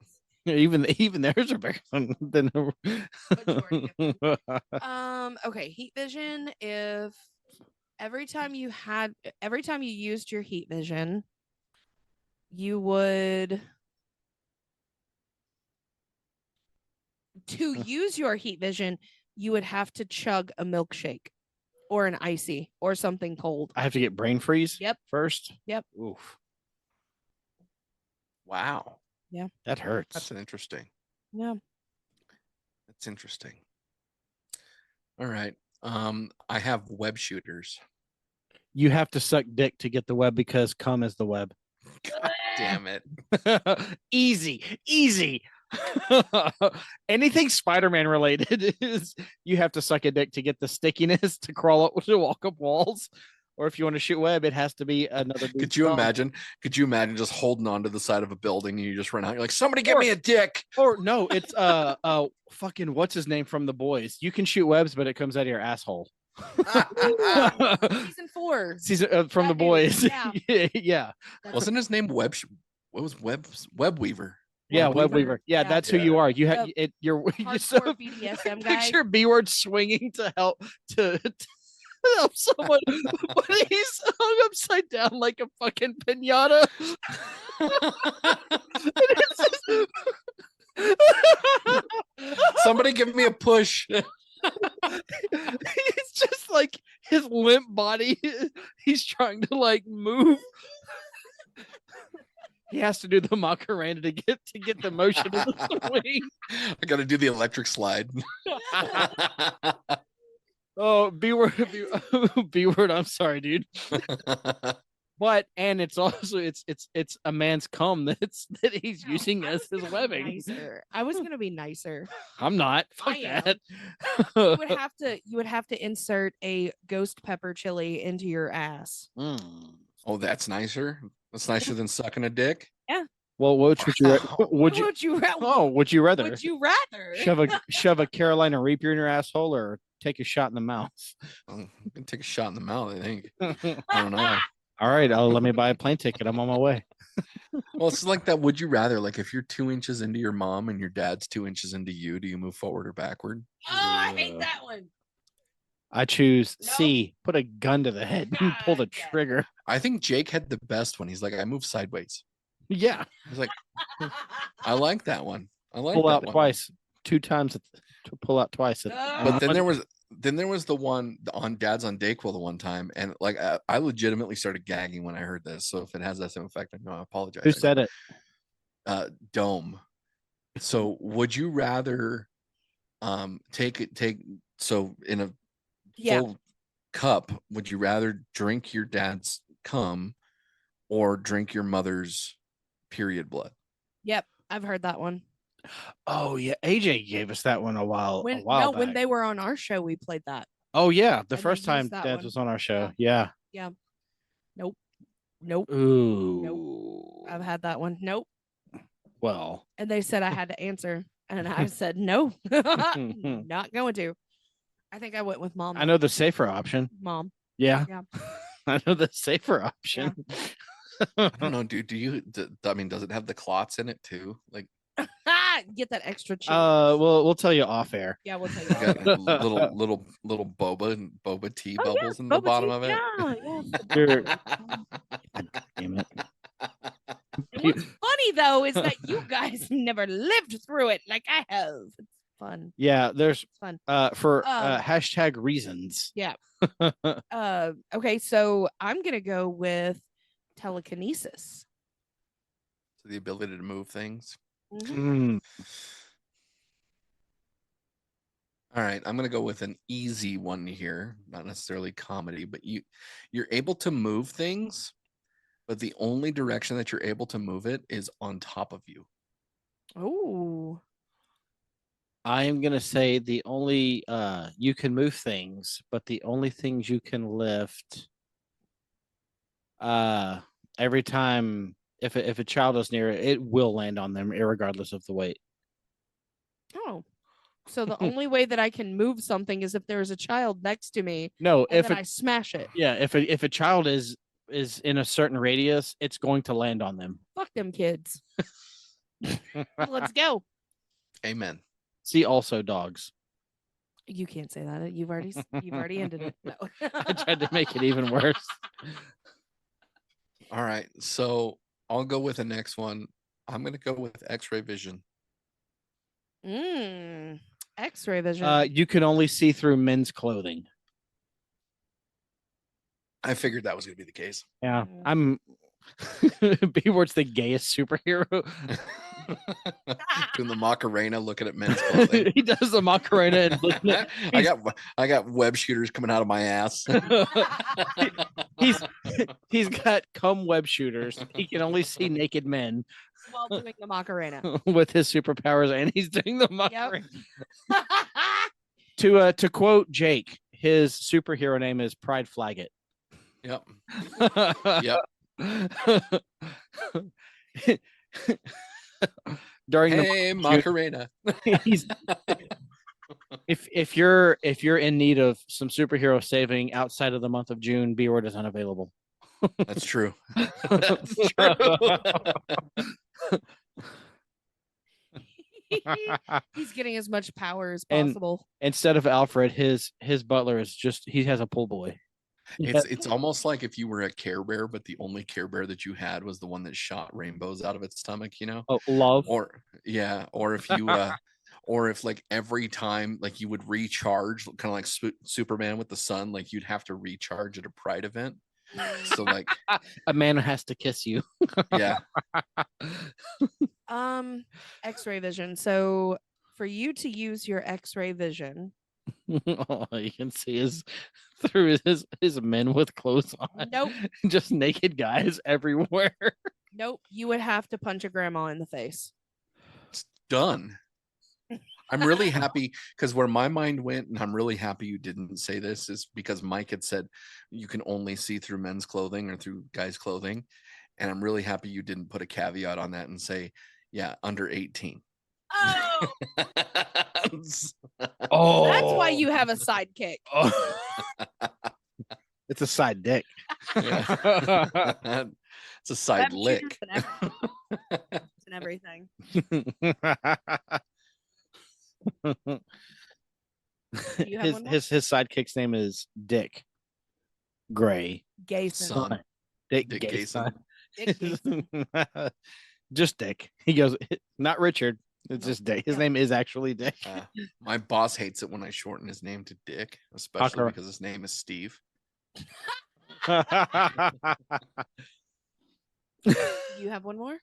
Even theirs are bigger than Majority Okay, heat vision. If every time you used your heat vision, you would to use your heat vision, you would have to chug a milkshake or an icy or something cold. I have to get brain freeze. Yep. First. Yep. Oof. Wow. That hurts. That's an interesting. Yeah. That's interesting. All right. I have web shooters. You have to suck dick to get the web because cum is the web. God damn it. Easy. Anything Spider-Man related is you have to suck a dick to get the stickiness to crawl up to walk up walls. Or if you want to shoot web, it has to be another. Could you imagine just holding on to the side of a building and you just run out? You're like, somebody get me a dick. Or no, it's fucking what's his name from The Boys? You can shoot webs, but it comes out of your asshole. Season 4. From That The Boys. dude, yeah. Yeah. Wasn't his name Web? What was Web Weaver? Yeah, Web Weaver. Yeah, that's who you are. You have it. You're so Hardcore BDSM guy. picture B-word swinging to help to help someone, but he's hung upside down like a fucking pinata. Somebody give me a push. It's just like his limp body. He's trying to like move. He has to do the Macarena to get the motion of the swing. I got to do the electric slide. Oh, B-word. I'm sorry, dude. But and it's also it's a man's cum that he's using as his webbing. Nicer. I was gonna be nicer. I'm not. Fuck I am. that. You would have to insert a ghost pepper chili into your ass. Oh, that's nicer. That's nicer than sucking a dick. Well, would you rather? Would you rather shove a Carolina Reaper in your asshole or take a shot in the mouth? I'm gonna take a shot in the mouth, I think. I don't know. All right, let me buy a plane ticket. I'm on my way. Well, it's like that. Would you rather, like, if you're 2 inches into your mom and your dad's 2 inches into you, do you move forward or backward? Oh, I hate that one. I choose No. C. Put a gun to the head and pull the God, yeah. trigger. I think Jake had the best one. He's like, I move sideways. Yeah, He's like, I like that one. I like pull that out one. twice. 2 times to pull out twice. But then there was the one on Dad's on Dayquil the one time, and like I legitimately started gagging when I heard this. So if it has that same effect, I know I apologize. Who said it? Dome. So would you rather take so in a full cup, would you rather drink your dad's cum or drink your mother's period blood? Yep, I've heard that one. Oh yeah, AJ gave us that one a while when back. they were on our show, we played that. Oh yeah, the And first they time used that Dad one. was on our show. Yeah. Nope. Ooh. I've had that one. Nope. Well. And they said I had to answer, and I said no, not going to. I think I went with Mom. I know the safer option. Mom. Yeah. Yeah. I know the safer option. I don't know. I mean, does it have the clots in it too? Like, Get that extra chili. we'll tell you off air. Yeah, we'll tell you. got little boba tea bubbles in the bottom of it. Damn it. And what's funny though is that you guys never lived through it like I have. It's fun. Yeah, there's It's fun. for hashtag reasons. Yeah. Okay, so I'm gonna go with telekinesis. So the ability to move things. Mm. All right, I'm gonna go with an easy one here, not necessarily comedy, but you're able to move things, but the only direction that you're able to move it is on top of you. Oh. I am gonna say the only you can move things, but the only things you can lift every time if a child is near it, it will land on them regardless of the weight. Oh. So the only way that I can move something is if there's a child next to me. No, and then I smash it. Yeah, if a child is in a certain radius, it's going to land on them. Fuck them kids. Let's go. Amen. See also dogs. You can't say that. You've already ended it. No. I tried to make it even worse. All right, so I'll go with the next one. I'm gonna go with X-ray vision. X-ray vision. You can only see through men's clothing. I figured that was gonna be the case. Yeah, I'm. B-Word's the gayest superhero. Doing the Macarena, looking at men's clothing. He does the Macarena and looking at, I got web shooters coming out of my ass. he's got cum web shooters. He can only see naked men while doing the Macarena with his superpowers, and he's doing the Macarena. Yep. To quote Jake, his superhero name is Pride Flaggett. Yep. Yep. During Macarena. If you're in need of some superhero saving outside of the month of June, B-Word is unavailable. That's true. That's true. He's getting as much power as possible. And instead of Alfred, his butler is he has a pool boy. It's almost like if you were a Care Bear, but the only Care Bear that you had was the one that shot rainbows out of its stomach, you know? Oh, love. Or if you or if like every time like you would recharge, kind of like Superman with the sun, like you'd have to recharge at a Pride event. So like a man has to kiss you. Yeah. X-ray vision. So for you to use your X-ray vision, all you can see is through his men with clothes on. Nope. Just naked guys everywhere. Nope. You would have to punch a grandma in the face. It's done. I'm really happy because where my mind went, and I'm really happy you didn't say this, is because Mike had said you can only see through men's clothing or through guys' clothing. And I'm really happy you didn't put a caveat on that and say, yeah, under 18. Oh, oh, that's why you have a sidekick. Oh. It's a side dick. It's a side lick. And everything. His sidekick's name is Dick Gray. Gayson. Dick Gayson. Just Dick. He goes, not Richard. It's Nope. just Dick. His Yeah. name is actually Dick. My boss hates it when I shorten his name to Dick, especially Hakara. because his name is Steve. You have one more?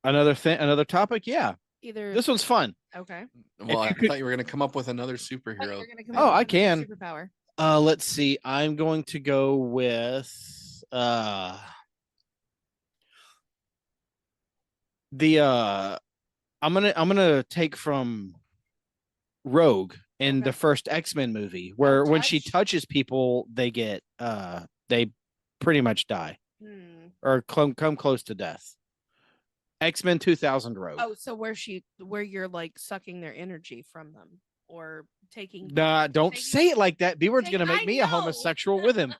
Another topic. Yeah, Either this one's fun. okay. Well, I you could- thought you were going to come up with another But superhero. you're gonna come Oh, up I with another can. superpower. Let's see. I'm going to go with the I'm gonna take from Rogue in Okay. the first X-Men movie, where when she touch? touches people, they get they pretty much die Hmm. or come close to death. X-Men 2000 Rogue. Oh, so where you're like sucking their energy from them or taking Nah, don't taking- say it like that. B-Word's gonna make I me a know. homosexual with him.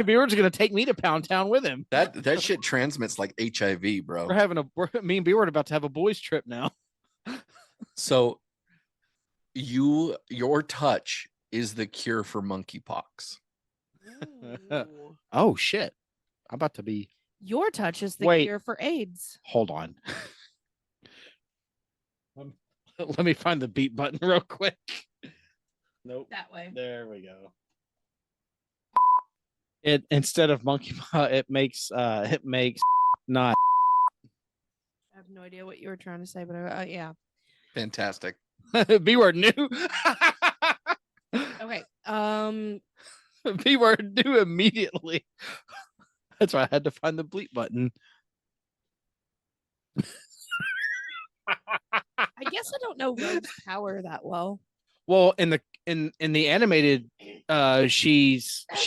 B-Word's gonna take me to Pound Town with him. That shit transmits like HIV, bro. Me and B-Word about to have a boys trip now. So your touch is the cure for monkeypox. Ooh. Oh shit. I'm about to be Your touch is the Wait. cure for AIDS. hold on. Let me find the beat button real quick. Nope. That way. There we go. It instead of monkey it makes not I have no idea what you were trying to say, but yeah. Fantastic. B word new. Okay. B word new immediately. That's why I had to find the bleep button. I guess I don't know Rogue's power that well. Well, in the animated, she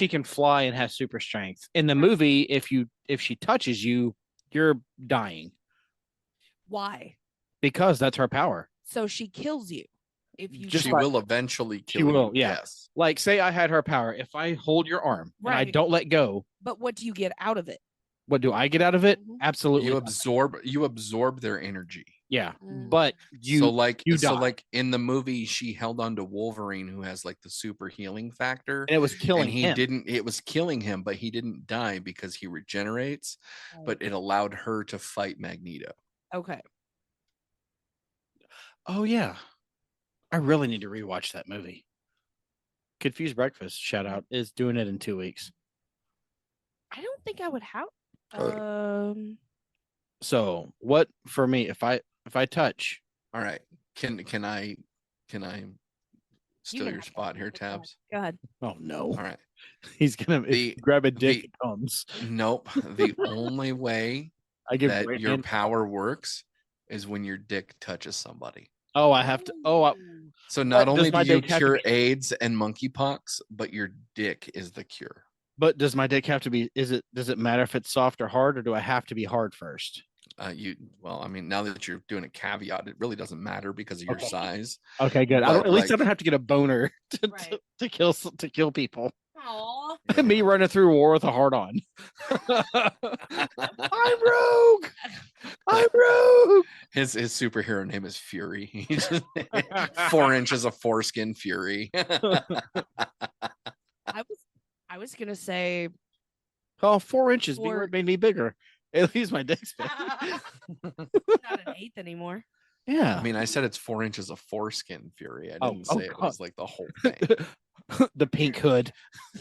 can fly and has super strength. In the movie, if she touches you, you're dying Why? because that's her power. So she kills you if you Just She like- will eventually kill She will, you. yeah. Yes. Like, say I had her power. If I hold your arm and I Right. don't let go, But what do you get out of it? what do I get out of it? Mhm. Absolutely, You nothing. absorb their energy. Yeah, Mm. but so like you die. in the movie, she held on to Wolverine, who has like the super healing factor. and it was killing And he him. didn't, it was killing him, but he didn't die because he regenerates, but it allowed her to fight Magneto. Okay. Oh yeah, I really need to rewatch that movie. Confused Breakfast, shout out, is doing it in 2 weeks. I don't think I would have. So what for me? If I touch, All right. Can I steal can your have spot that. here, Go ahead. Tabs? Go ahead. oh no, All right. he's gonna The- grab a dick. the- It comes. Nope. The only way I give that great your hand- power works is when your dick touches somebody. Oh, I have to. Oh, Ooh. So not But does only my do you dick have to cure be- AIDS and monkeypox, but your dick is the cure. but does my dick have to be? Does it matter if it's soft or hard, or do I have to be hard first? Well, I mean, now that you're doing a caveat, it really doesn't matter because of your Okay. size. Okay, good. But, at least I like- don't have to get a boner Right. to kill people. Aw. Me running through war with a hard on. I'm rogue. I'm rogue. His superhero name is Fury. He's just 4 inches of foreskin Fury. I was gonna say Oh, 4 inches. Four- B-word made me bigger. At least my dick's big. not an eighth anymore. Yeah. I mean, I said it's 4 inches of foreskin Fury. I Oh, didn't oh, say it God. was like the whole thing. the pink hood.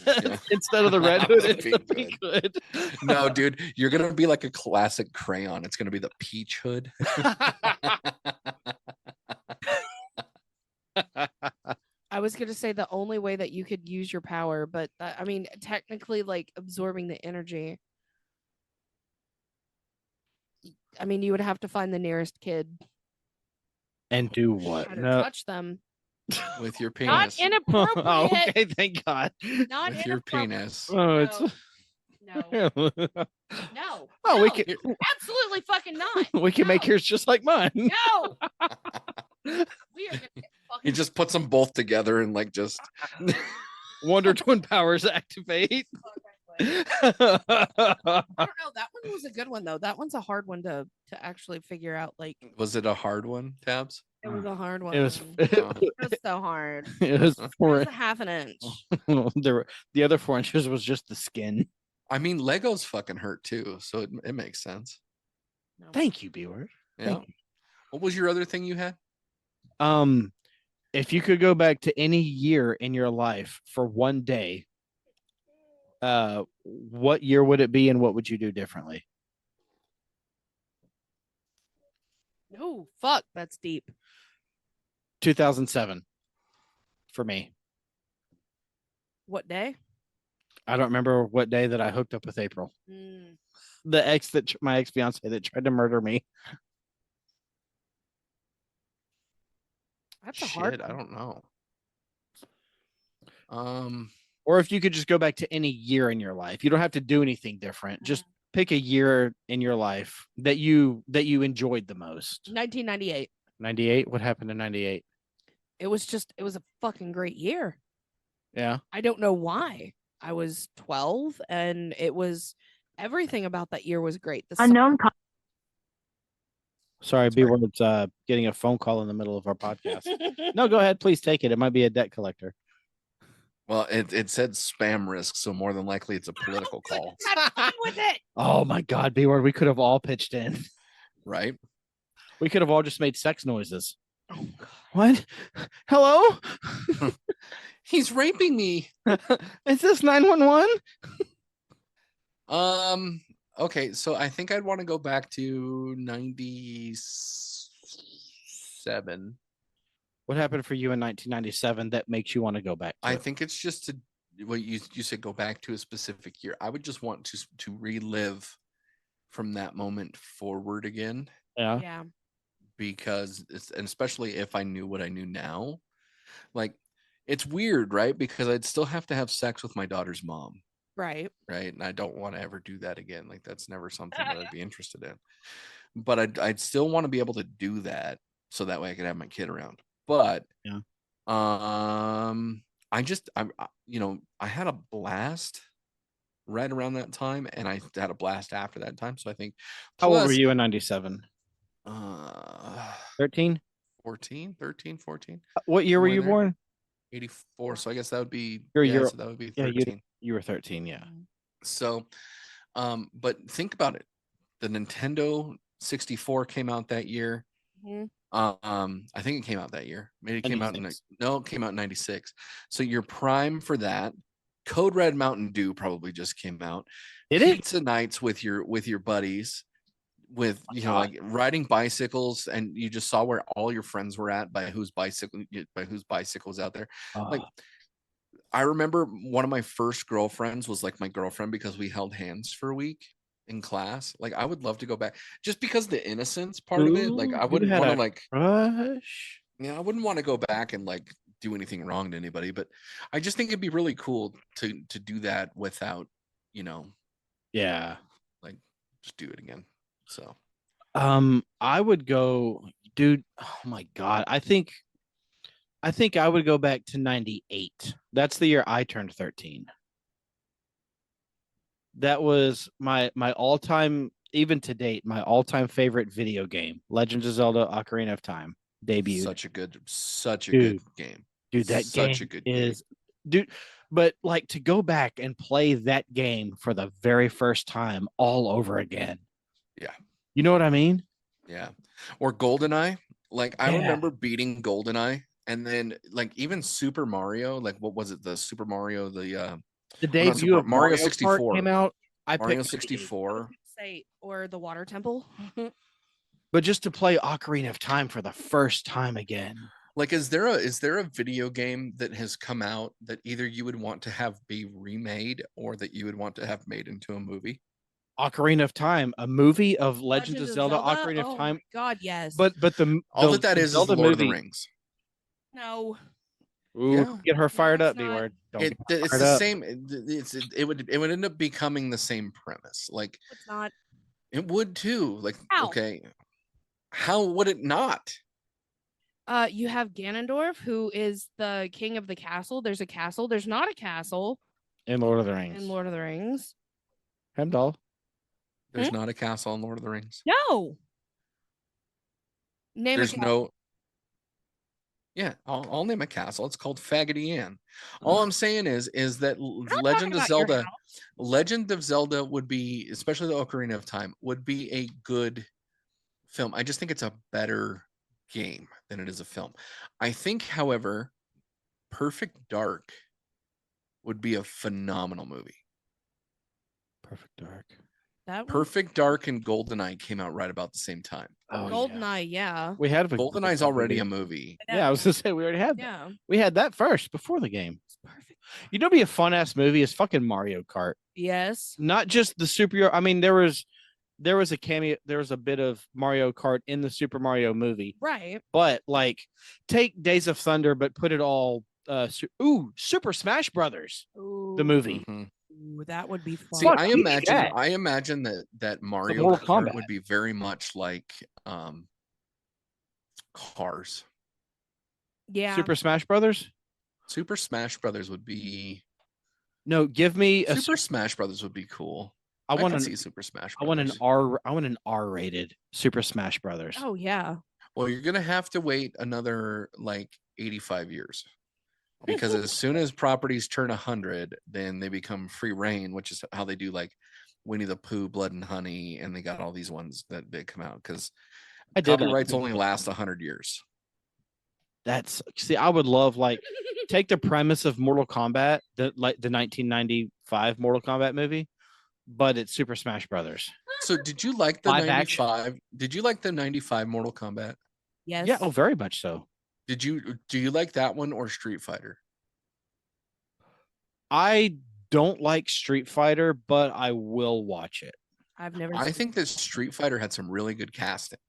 Yeah. Instead of the red hood, The it's the pink pink hood. No, dude, you're gonna be like a classic crayon. It's gonna be the peach hood. I was gonna say the only way that you could use your power, but I mean, technically, like absorbing the energy. I mean, you would have to find the nearest kid, And do what? try to No. touch them. With your Not penis. inappropriate. Oh, okay, thank God. Not With your inappropriate. penis. Oh, it's No, no, no. Oh, we no, can absolutely fucking not. we can make No. yours just like mine. No, we are gonna get He fucking. just puts them both together and like just Wonder Twin powers activate. I don't know. That one was a good one though. That one's a hard one to actually figure out. Like was it a hard one, Tabs? it was a hard one. It was It was so hard. it was It four. was a half an inch. The other 4 inches was just the skin. I mean, Legos fucking hurt too, so it makes sense. No. Thank you, B word. Yeah. Thank you. What was your other thing you had? If you could go back to any year in your life for one day, what year would it be and what would you do differently? No, fuck, that's deep. 2007 for me. What day? I don't remember what day that I hooked up with April. The ex that my ex fiance that tried to murder me. That's a hard Shit, I don't know. Or if you could just go back to any year in your life, you don't have to do anything different. Just pick a year in your life that you enjoyed the most. 1998. 98. What happened in 98? It was a fucking great year. Yeah. I don't know why. I was 12 and it was everything about that year was great. Unknown. Sorry, B Word's getting a phone call in the middle of our podcast. No, go ahead. Please take it. It might be a debt collector. Well, it said spam risk, so more than likely it's a political call. Have fun with it. Oh my God, B Word, we could have all pitched in. Right? We could have all just made sex noises. Oh God. What? Hello? He's raping me. Is this 911? Okay, so I think I'd want to go back to 97. What happened for you in 1997 that makes you want to go back to I it? think it's just what you said, go back to a specific year. I would just want to relive from that moment forward again, Yeah. because and especially if I knew what I knew now. Like, it's weird, right? Because I'd still have to have sex with my daughter's mom, Right. right? And I don't want to ever do that again. Like, that's never something that I'd be interested in. But I'd still want to be able to do that so that way I could have my kid around. But Yeah. I had a blast right around that time, and I had a blast after that time. So I think How old were you in 97? 13? 14, 13, 14. What year were you born? 84. So I guess that would be so that would be 13. You were 13, yeah. So but think about it. The Nintendo 64 came out that year. Mhm. I think it came out that year. Maybe it came out in 96. no, it came out in 96. So you're prime for that. Code Red Mountain Dew probably just came out. Did it? Pizza nights with your buddies, with God. like riding bicycles, and you just saw where all your friends were at by whose bicycles out there. Like, I remember one of my first girlfriends was like my girlfriend because we held hands for a week in class. Like, I would love to go back just because the innocence part of it. Like, I wouldn't want to crush. I wouldn't want to go back and like do anything wrong to anybody, but I just think it'd be really cool to do that without, Yeah. like, just do it again. So I would go, dude. Oh my God. I think I would go back to 98. That's the year I turned 13. That was my all-time, even to date, my all-time favorite video game, Legend of Zelda Ocarina of Time, debuted. such a good game. Dude, that Such game a good is game. dude, but like to go back and play that game for the very first time all over again. Yeah. You know what I mean? Yeah. Or GoldenEye. Like, I Yeah. remember beating GoldenEye, and then like even Super Mario, like what was it? The Super Mario, the debut of Mario Kart 64 came out. I Mario picked 64. Say, or the water temple. but just to play Ocarina of Time for the first time again. Like, is there a video game that has come out that either you would want to have be remade or that you would want to have made into a movie? Ocarina of Time, a movie of Legend of Zelda, Ocarina of Time. God, yes. But the that is Zelda the Lord movie, of the Rings. No. Ooh, Yeah. get her fired No, up, it's B not. word. It's fired the up. same. It would end up becoming the same premise. Like, It's not. it would too. Like, How? okay, how would it not? You have Ganondorf, who is the king of the castle. There's a castle. There's not a castle In Lord of the Rings. in Lord of the Rings. Hemdall. There's not a castle in Lord of the Rings. No. Name There's a no. Yeah, I'll name a castle. It's called Faggoty Ann. All I'm saying is that not Legend talking of about your Zelda, house. Legend of Zelda would be, especially the Ocarina of Time, would be a good film. I just think it's a better game than it is a film. I think, however, Perfect Dark would be a phenomenal movie. Perfect Dark. That one, Perfect Dark and GoldenEye came out right about the same time. Oh, GoldenEye, yeah. We had GoldenEye's already a movie. Yeah, I was gonna say we already had that. Yeah. We had that first before the game. It's perfect. You know, be a fun ass movie is fucking Mario Kart. Yes. Not just the superhero. I mean, there was a cameo. There was a bit of Mario Kart in the Super Mario movie, Right. but like take Days of Thunder, but put it all. Super Smash Brothers, Ooh, the movie. Mhm. ooh, that would be fun. See, Fuck, I you need imagine that. that Mario Mortal Kart Kombat. would be very much like Cars. Yeah. Super Smash Brothers. Super Smash Brothers would be No, give me a. Super Smash Brothers would be cool. I want can an. see Super Smash I want an Brothers. R. I want an R-rated Super Smash Brothers. Oh yeah. Well, you're gonna have to wait another like 85 years. Because as soon as properties turn 100, then they become free reign, which is how they do like Winnie the Pooh, Blood and Honey, and they got all these ones that they come out because I did like copyrights Winnie only the last 100 years. I would love like take the premise of Mortal Kombat, the 1995 Mortal Kombat movie, but it's Super Smash Brothers. So did you like the Live action. 95? Did you like the 95 Mortal Kombat? Yes. Yeah, oh, very much so. Do you like that one or Street Fighter? I don't like Street Fighter, but I will watch it. I've never. I seen think that Street Fighter had some really good casting.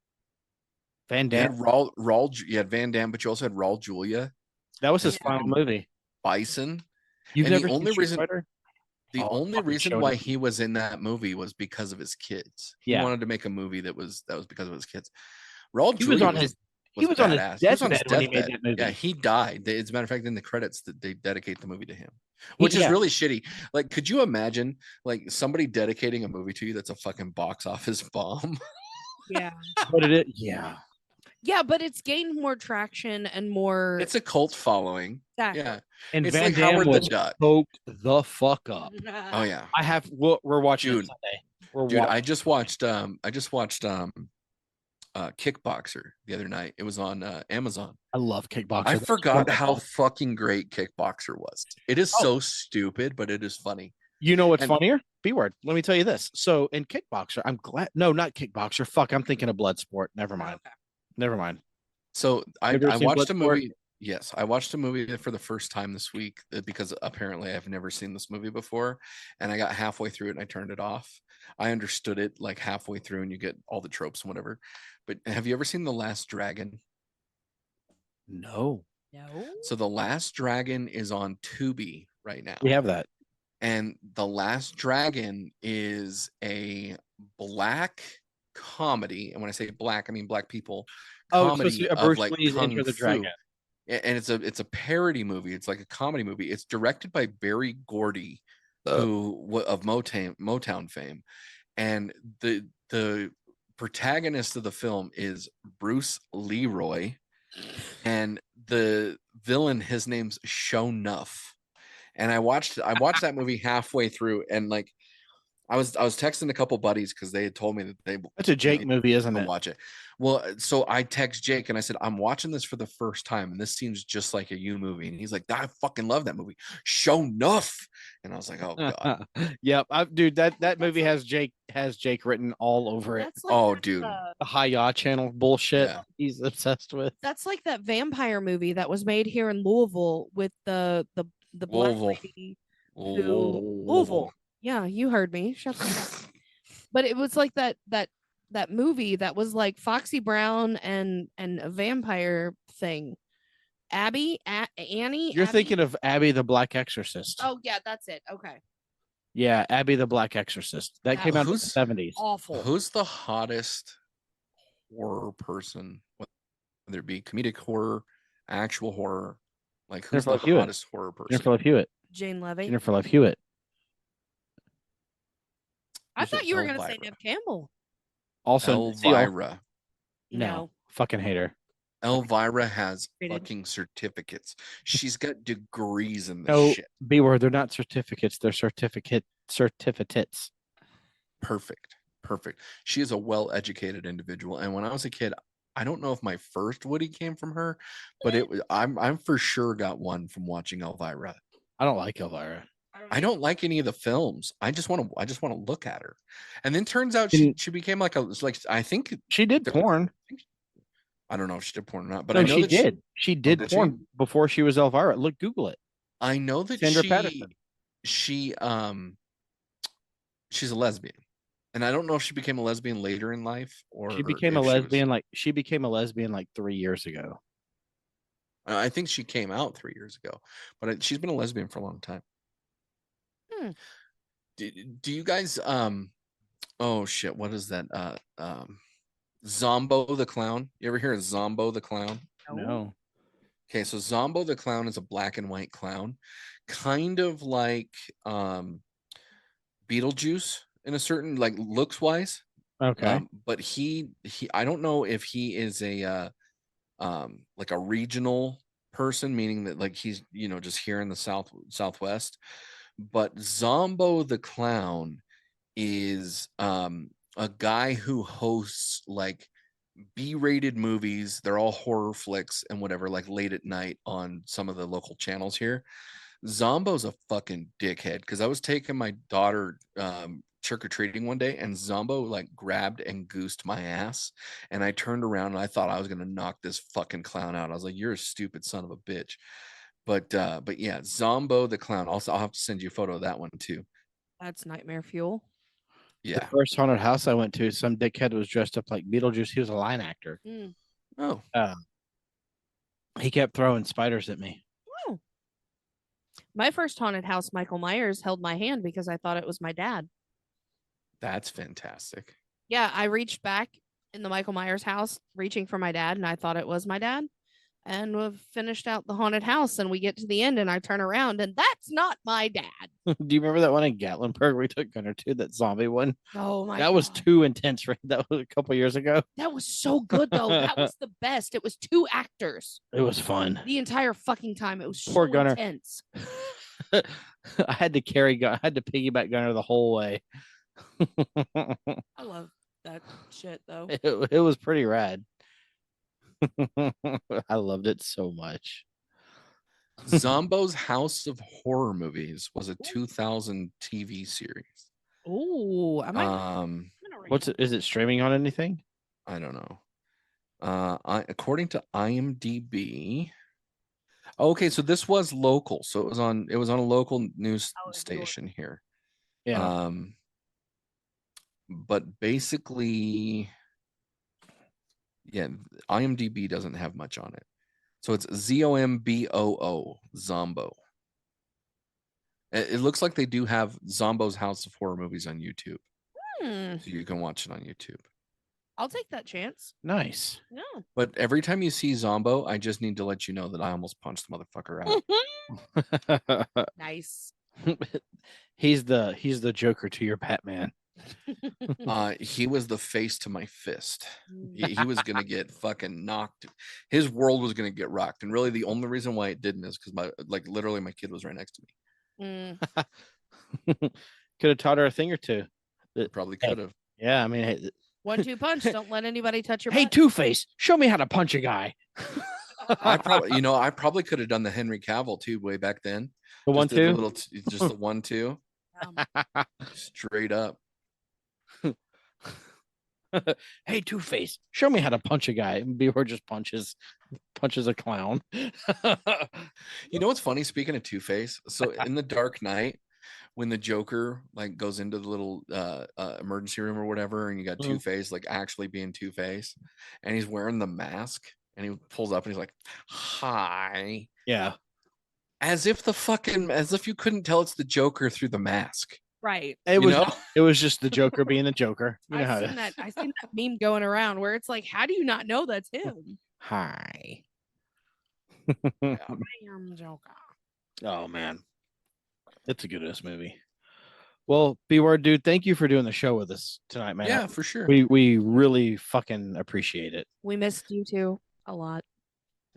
Van You had Damme. you had Van Damme, but you also had Raul Julia, That was his and final fucking movie. Bison. You've And the never seen only Street reason- Fighter? The Oh, only fucking reason showed why it. he was in that movie was because of his kids. He Yeah. wanted to make a movie that was because of his kids. Raul He was Julia on his he was on his badass. He was on his deathbed when he made deathbed. that movie. Yeah, he died. As a matter of fact, in the credits, that they dedicate the movie to him, which is Yeah. really shitty. Like, could you imagine like somebody dedicating a movie to you that's a fucking box office bomb? Yeah. But it is, yeah. Yeah, but it's gained more traction and more. It's a cult following. Exactly. Yeah, And it's Van like Damme Howard the was Duck. poked the fuck up. Oh yeah, We're watching it Dude. Sunday. We're dude. watching. I just watched Kickboxer the other night. It was on Amazon. I love Kickboxer. I That's forgot one of how my- fucking great Kickboxer was. It is Oh. so stupid, but it is funny. You know what's and- funnier? B word. Let me tell you this. So in Kickboxer, I'm glad. No, not Kickboxer. Fuck, I'm thinking of Bloodsport. Never mind. Okay. Never mind. So I Have you ever seen watched a Bloodsport? movie. Yes, I watched a movie for the first time this week because apparently I've never seen this movie before, and I got halfway through it and I turned it off. I understood it like halfway through, and you get all the tropes and whatever. But have you ever seen The Last Dragon? No. No. So The Last Dragon is on Tubi right now. We have that. And The Last Dragon is a black comedy. And when I say black, I mean black people. Oh, Comedy so a of Bruce like Lee's kung Enter the fu. Dragon. And it's a parody movie. It's like a comedy movie. It's directed by Barry Gordy, of Motown fame. And the protagonist of the film is Bruce Leroy. And the villain, his name's Show Nuff. And I watched that movie halfway through, and like I was texting a couple buddies because they had told me that they That's a Jake movie, isn't to it? watch it. Well, so I text Jake and I said, I'm watching this for the first time, and this seems just like a you movie. And he's like, I fucking love that movie. Show Nuff. And I was like, oh god. Yep. Dude, that movie has Jake written all over it. That's like Oh, that, dude. The Hi-Ya channel bullshit Yeah. he's obsessed with. That's like that vampire movie that was made here in Louisville with the black Louisville. lady who Louisville. Yeah, you heard me. Shut the fuck up. But it was like that movie that was like Foxy Brown and a vampire thing. Annie. You're Abby? thinking of Abby the Black Exorcist. Oh yeah, that's it. Okay. Yeah, Abby the Black Exorcist. That That came out in the was- 70s. Awful. Who's the hottest horror person? Whether it be comedic horror, actual horror, like who's Jennifer the Love Hewitt. hottest horror person? Jennifer Love Hewitt. Jane Levy. Jennifer Love Hewitt. I Who's thought it? you were gonna say Elvira. Nev Campbell. Also, Seal. Elvira. No, fucking hate her. Elvira has Rated. fucking certificates. She's got degrees in this No, shit. B word. They're not certificates. They're certificates. Perfect. She is a well-educated individual. And when I was a kid, I don't know if my first Woody came from her, but it was I'm for sure got one from watching Elvira. I don't like Elvira. I don't like any of the films. I just want to look at her. And then turns out Didn't- she became like I think She did porn. I don't know if she did porn or not, but No, I know she that did. She did did she? porn before she was Elvira. Look, Google it. I know that Sandra Patterson. she she's a lesbian. And I don't know if she became a lesbian later in life or She became a if she was lesbian like 3 years ago. I think she came out 3 years ago, but she's been a lesbian for a long time. Hmm. Do you guys oh shit, what is that? Zombo the Clown. You ever hear of Zombo the Clown? No. Okay, so Zombo the Clown is a black and white clown, kind of like Beetlejuice in a certain like looks wise. Okay. But he I don't know if he is a like a regional person, meaning that like he's just here in the southwest. But Zombo the Clown is a guy who hosts like B-rated movies. They're all horror flicks and whatever, like late at night on some of the local channels here. Zombo's a fucking dickhead because I was taking my daughter trick-or-treating one day and Zombo like grabbed and goosed my ass, and I turned around and I thought I was gonna knock this fucking clown out. I was like, you're a stupid son of a bitch. But yeah, Zombo the Clown. Also, I'll have to send you a photo of that one too. That's nightmare fuel. Yeah. The first haunted house I went to, some dickhead was dressed up like Beetlejuice. He was a line actor. Mm. Oh, He kept throwing spiders at me. Oh. My first haunted house, Michael Myers held my hand because I thought it was my dad. that's fantastic. Yeah, I reached back in the Michael Myers house, reaching for my dad, and I thought it was my dad. And we've finished out the haunted house, and we get to the end, and I turn around, and that's not my dad. Do you remember that one in Gatlinburg we took Gunner to, that zombie one? Oh my! That was too intense. Right? That was a couple years ago. That was so good though. That was the best. It was 2 actors It was fun. the entire fucking time. It was Poor so Gunner. intense. I had to piggyback Gunner the whole way. I love that shit though. It was pretty rad. I loved it so much. Zombo's House of Horror Movies was a 2000 TV series. Oh, I might. Is it streaming on anything? I don't know. According to IMDb. Okay, so this was local. So it was on a local news station here. Yeah. But basically, yeah, IMDb doesn't have much on it. So it's ZOMBOO, Zombo. It looks like they do have Zombo's House of Horror Movies on YouTube. So you can watch it on YouTube. I'll take that chance. Nice. Yeah. But every time you see Zombo, I just need to let you know that I almost punched the motherfucker out. Nice. He's the Joker to your Batman. He was the face to my fist. He was gonna get fucking knocked. His world was gonna get rocked, and really the only reason why it didn't is because literally my kid was right next to me. Could have taught her a thing or two. Probably could have. Yeah, I mean, hey, 1-2 punch. Don't let anybody touch your. hey, butt. Two-Face, show me how to punch a guy. I probably could have done the Henry Cavill too way back then. The Just did 1-2. just the 1-2, straight up. Hey, Two-Face, show me how to punch a guy. And Beaver just punches a clown. You know what's funny? Speaking of Two-Face, so in the Dark Knight, when the Joker like goes into the little emergency room or whatever, and you got Two-Face like actually being Two-Face, and he's wearing the mask, and he pulls up and he's like, "Hi." Yeah. As if you couldn't tell it's the Joker through the mask. Right. It was just the Joker being the Joker. You know I've seen that meme going around where it's like, how do you not know that's him? Hi. I am Joker. Oh man. It's a good ass movie. Well, B-Word dude, thank you for doing the show with us tonight, man. Yeah, for sure. We really fucking appreciate it. We missed you too a lot.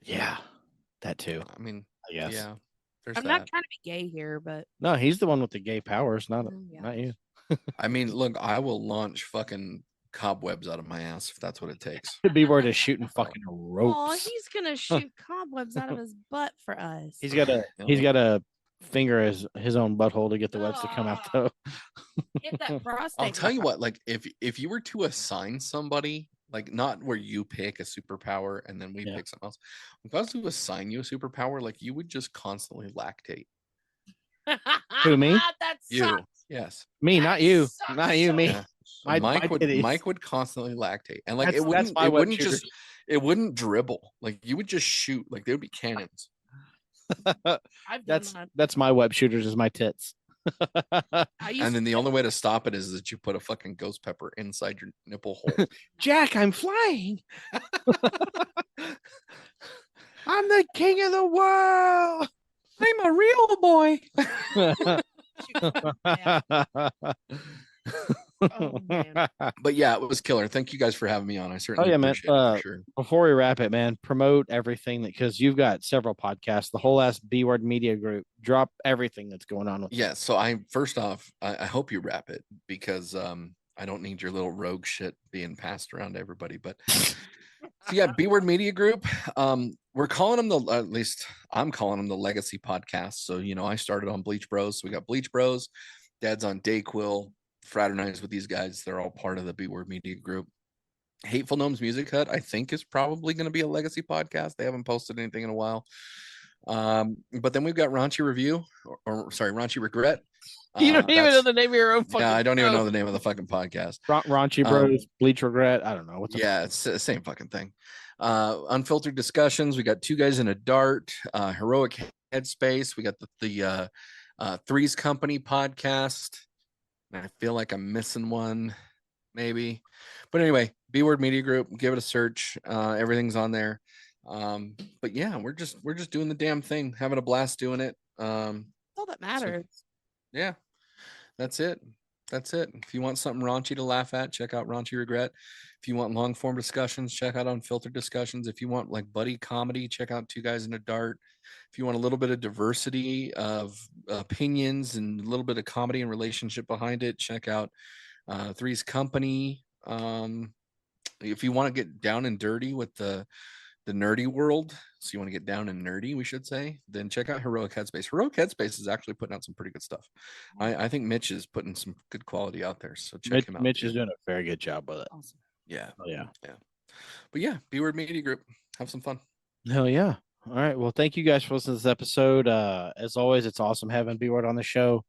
Yeah. That too. I mean, I guess. yeah. I'm not trying to be gay here, but No, he's the one with the gay powers, not yeah. not you. I mean, look, I will launch fucking cobwebs out of my ass if that's what it takes. B-word is shooting fucking Oh, ropes. he's gonna shoot cobwebs out of his butt for us. He's got to finger his own butthole to get the webs to come out though. Hit that prostate. I'll tell you what, like if you were to assign somebody, like not where you pick a superpower and then we pick something else, if I was to assign you a superpower, like you would just constantly lactate. Who, me? That's You, yes. Me, not you. Not you, me. Yeah. Mike would constantly lactate, and like it wouldn't dribble. Like you would just shoot. Like they would be cannons. That's my web shooters is my tits. And then the only way to stop it is that you put a fucking ghost pepper inside your nipple hole. Jack, I'm flying. I'm the king of the world. I'm a real boy. Oh, man. But yeah, it was killer. Thank you guys for having me on. I certainly appreciate it for sure. Before we wrap it, man, promote everything because you've got several podcasts, the whole ass B-word media group. Drop everything that's going on with So first off, I hope you wrap it because I don't need your little rogue shit being passed around to everybody. But so yeah, B-word media group. We're calling them at least I'm calling them the legacy podcast. So I started on Bleach Bros. So we got Bleach Bros, Dad's on Dayquil, fraternize with these guys. They're all part of the B-word media group. Hateful Gnomes Music Hut, I think, is probably going to be a legacy podcast. They haven't posted anything in a while. But then we've got Raunchy Review, or sorry, Raunchy Regret. You don't even know the name of your own fucking I don't even know the name of the fucking podcast. Raunchy Bros, Bleach Regret. I don't know. It's the same fucking thing. Unfiltered Discussions. We got Two Guys in a Dart, Heroic Headspace. We got the Three's Company podcast. And I feel like I'm missing one, maybe. But anyway, B-word media group, give it a search. Everything's on there. But yeah, we're just doing the damn thing, having a blast doing it. All that matters. Yeah, that's it. If you want something raunchy to laugh at, check out Raunchy Regret. If you want long form discussions, check out Unfiltered Discussions. If you want like buddy comedy, check out Two Guys in a Dart. If you want a little bit of diversity of opinions and a little bit of comedy and relationship behind it, check out Three's Company. If you want to get down and dirty with the nerdy world, so you want to get down and nerdy, we should say, then check out Heroic Headspace. Heroic Headspace is actually putting out some pretty good stuff. I think Mitch is putting some good quality out there, so check him out. Mitch is doing a very good job with it. Awesome. Yeah. Oh, yeah. But yeah, B-word media group. Have some fun. Hell yeah. All right. Well, thank you guys for listening to this episode. As always, it's awesome having B-word on the show.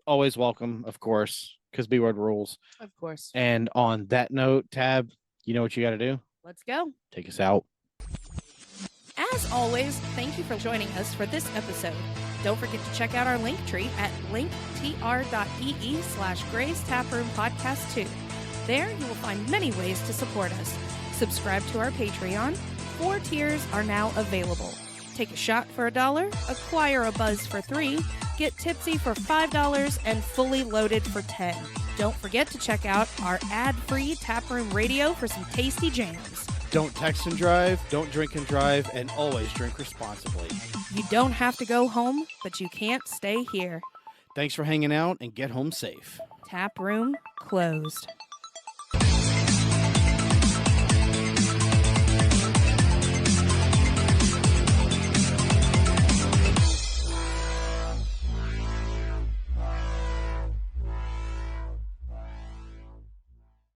Always welcome, of course, because B-word rules. Of course. And on that note, Tab, you know what you got to do? Let's go. Take us out. As always, thank you for joining us for this episode. Don't forget to check out our link tree at linktr.ee/Gray's Taproom Podcast 2. There you will find many ways to support us. Subscribe to our Patreon. 4 tiers are now available. Take a shot for $1, acquire a buzz for $3, get tipsy for $5, and fully loaded for $10. Don't forget to check out our ad-free Taproom Radio for some tasty jams. Don't text and drive, don't drink and drive, and always drink responsibly. You don't have to go home, but you can't stay here. Thanks for hanging out and get home safe. Taproom closed.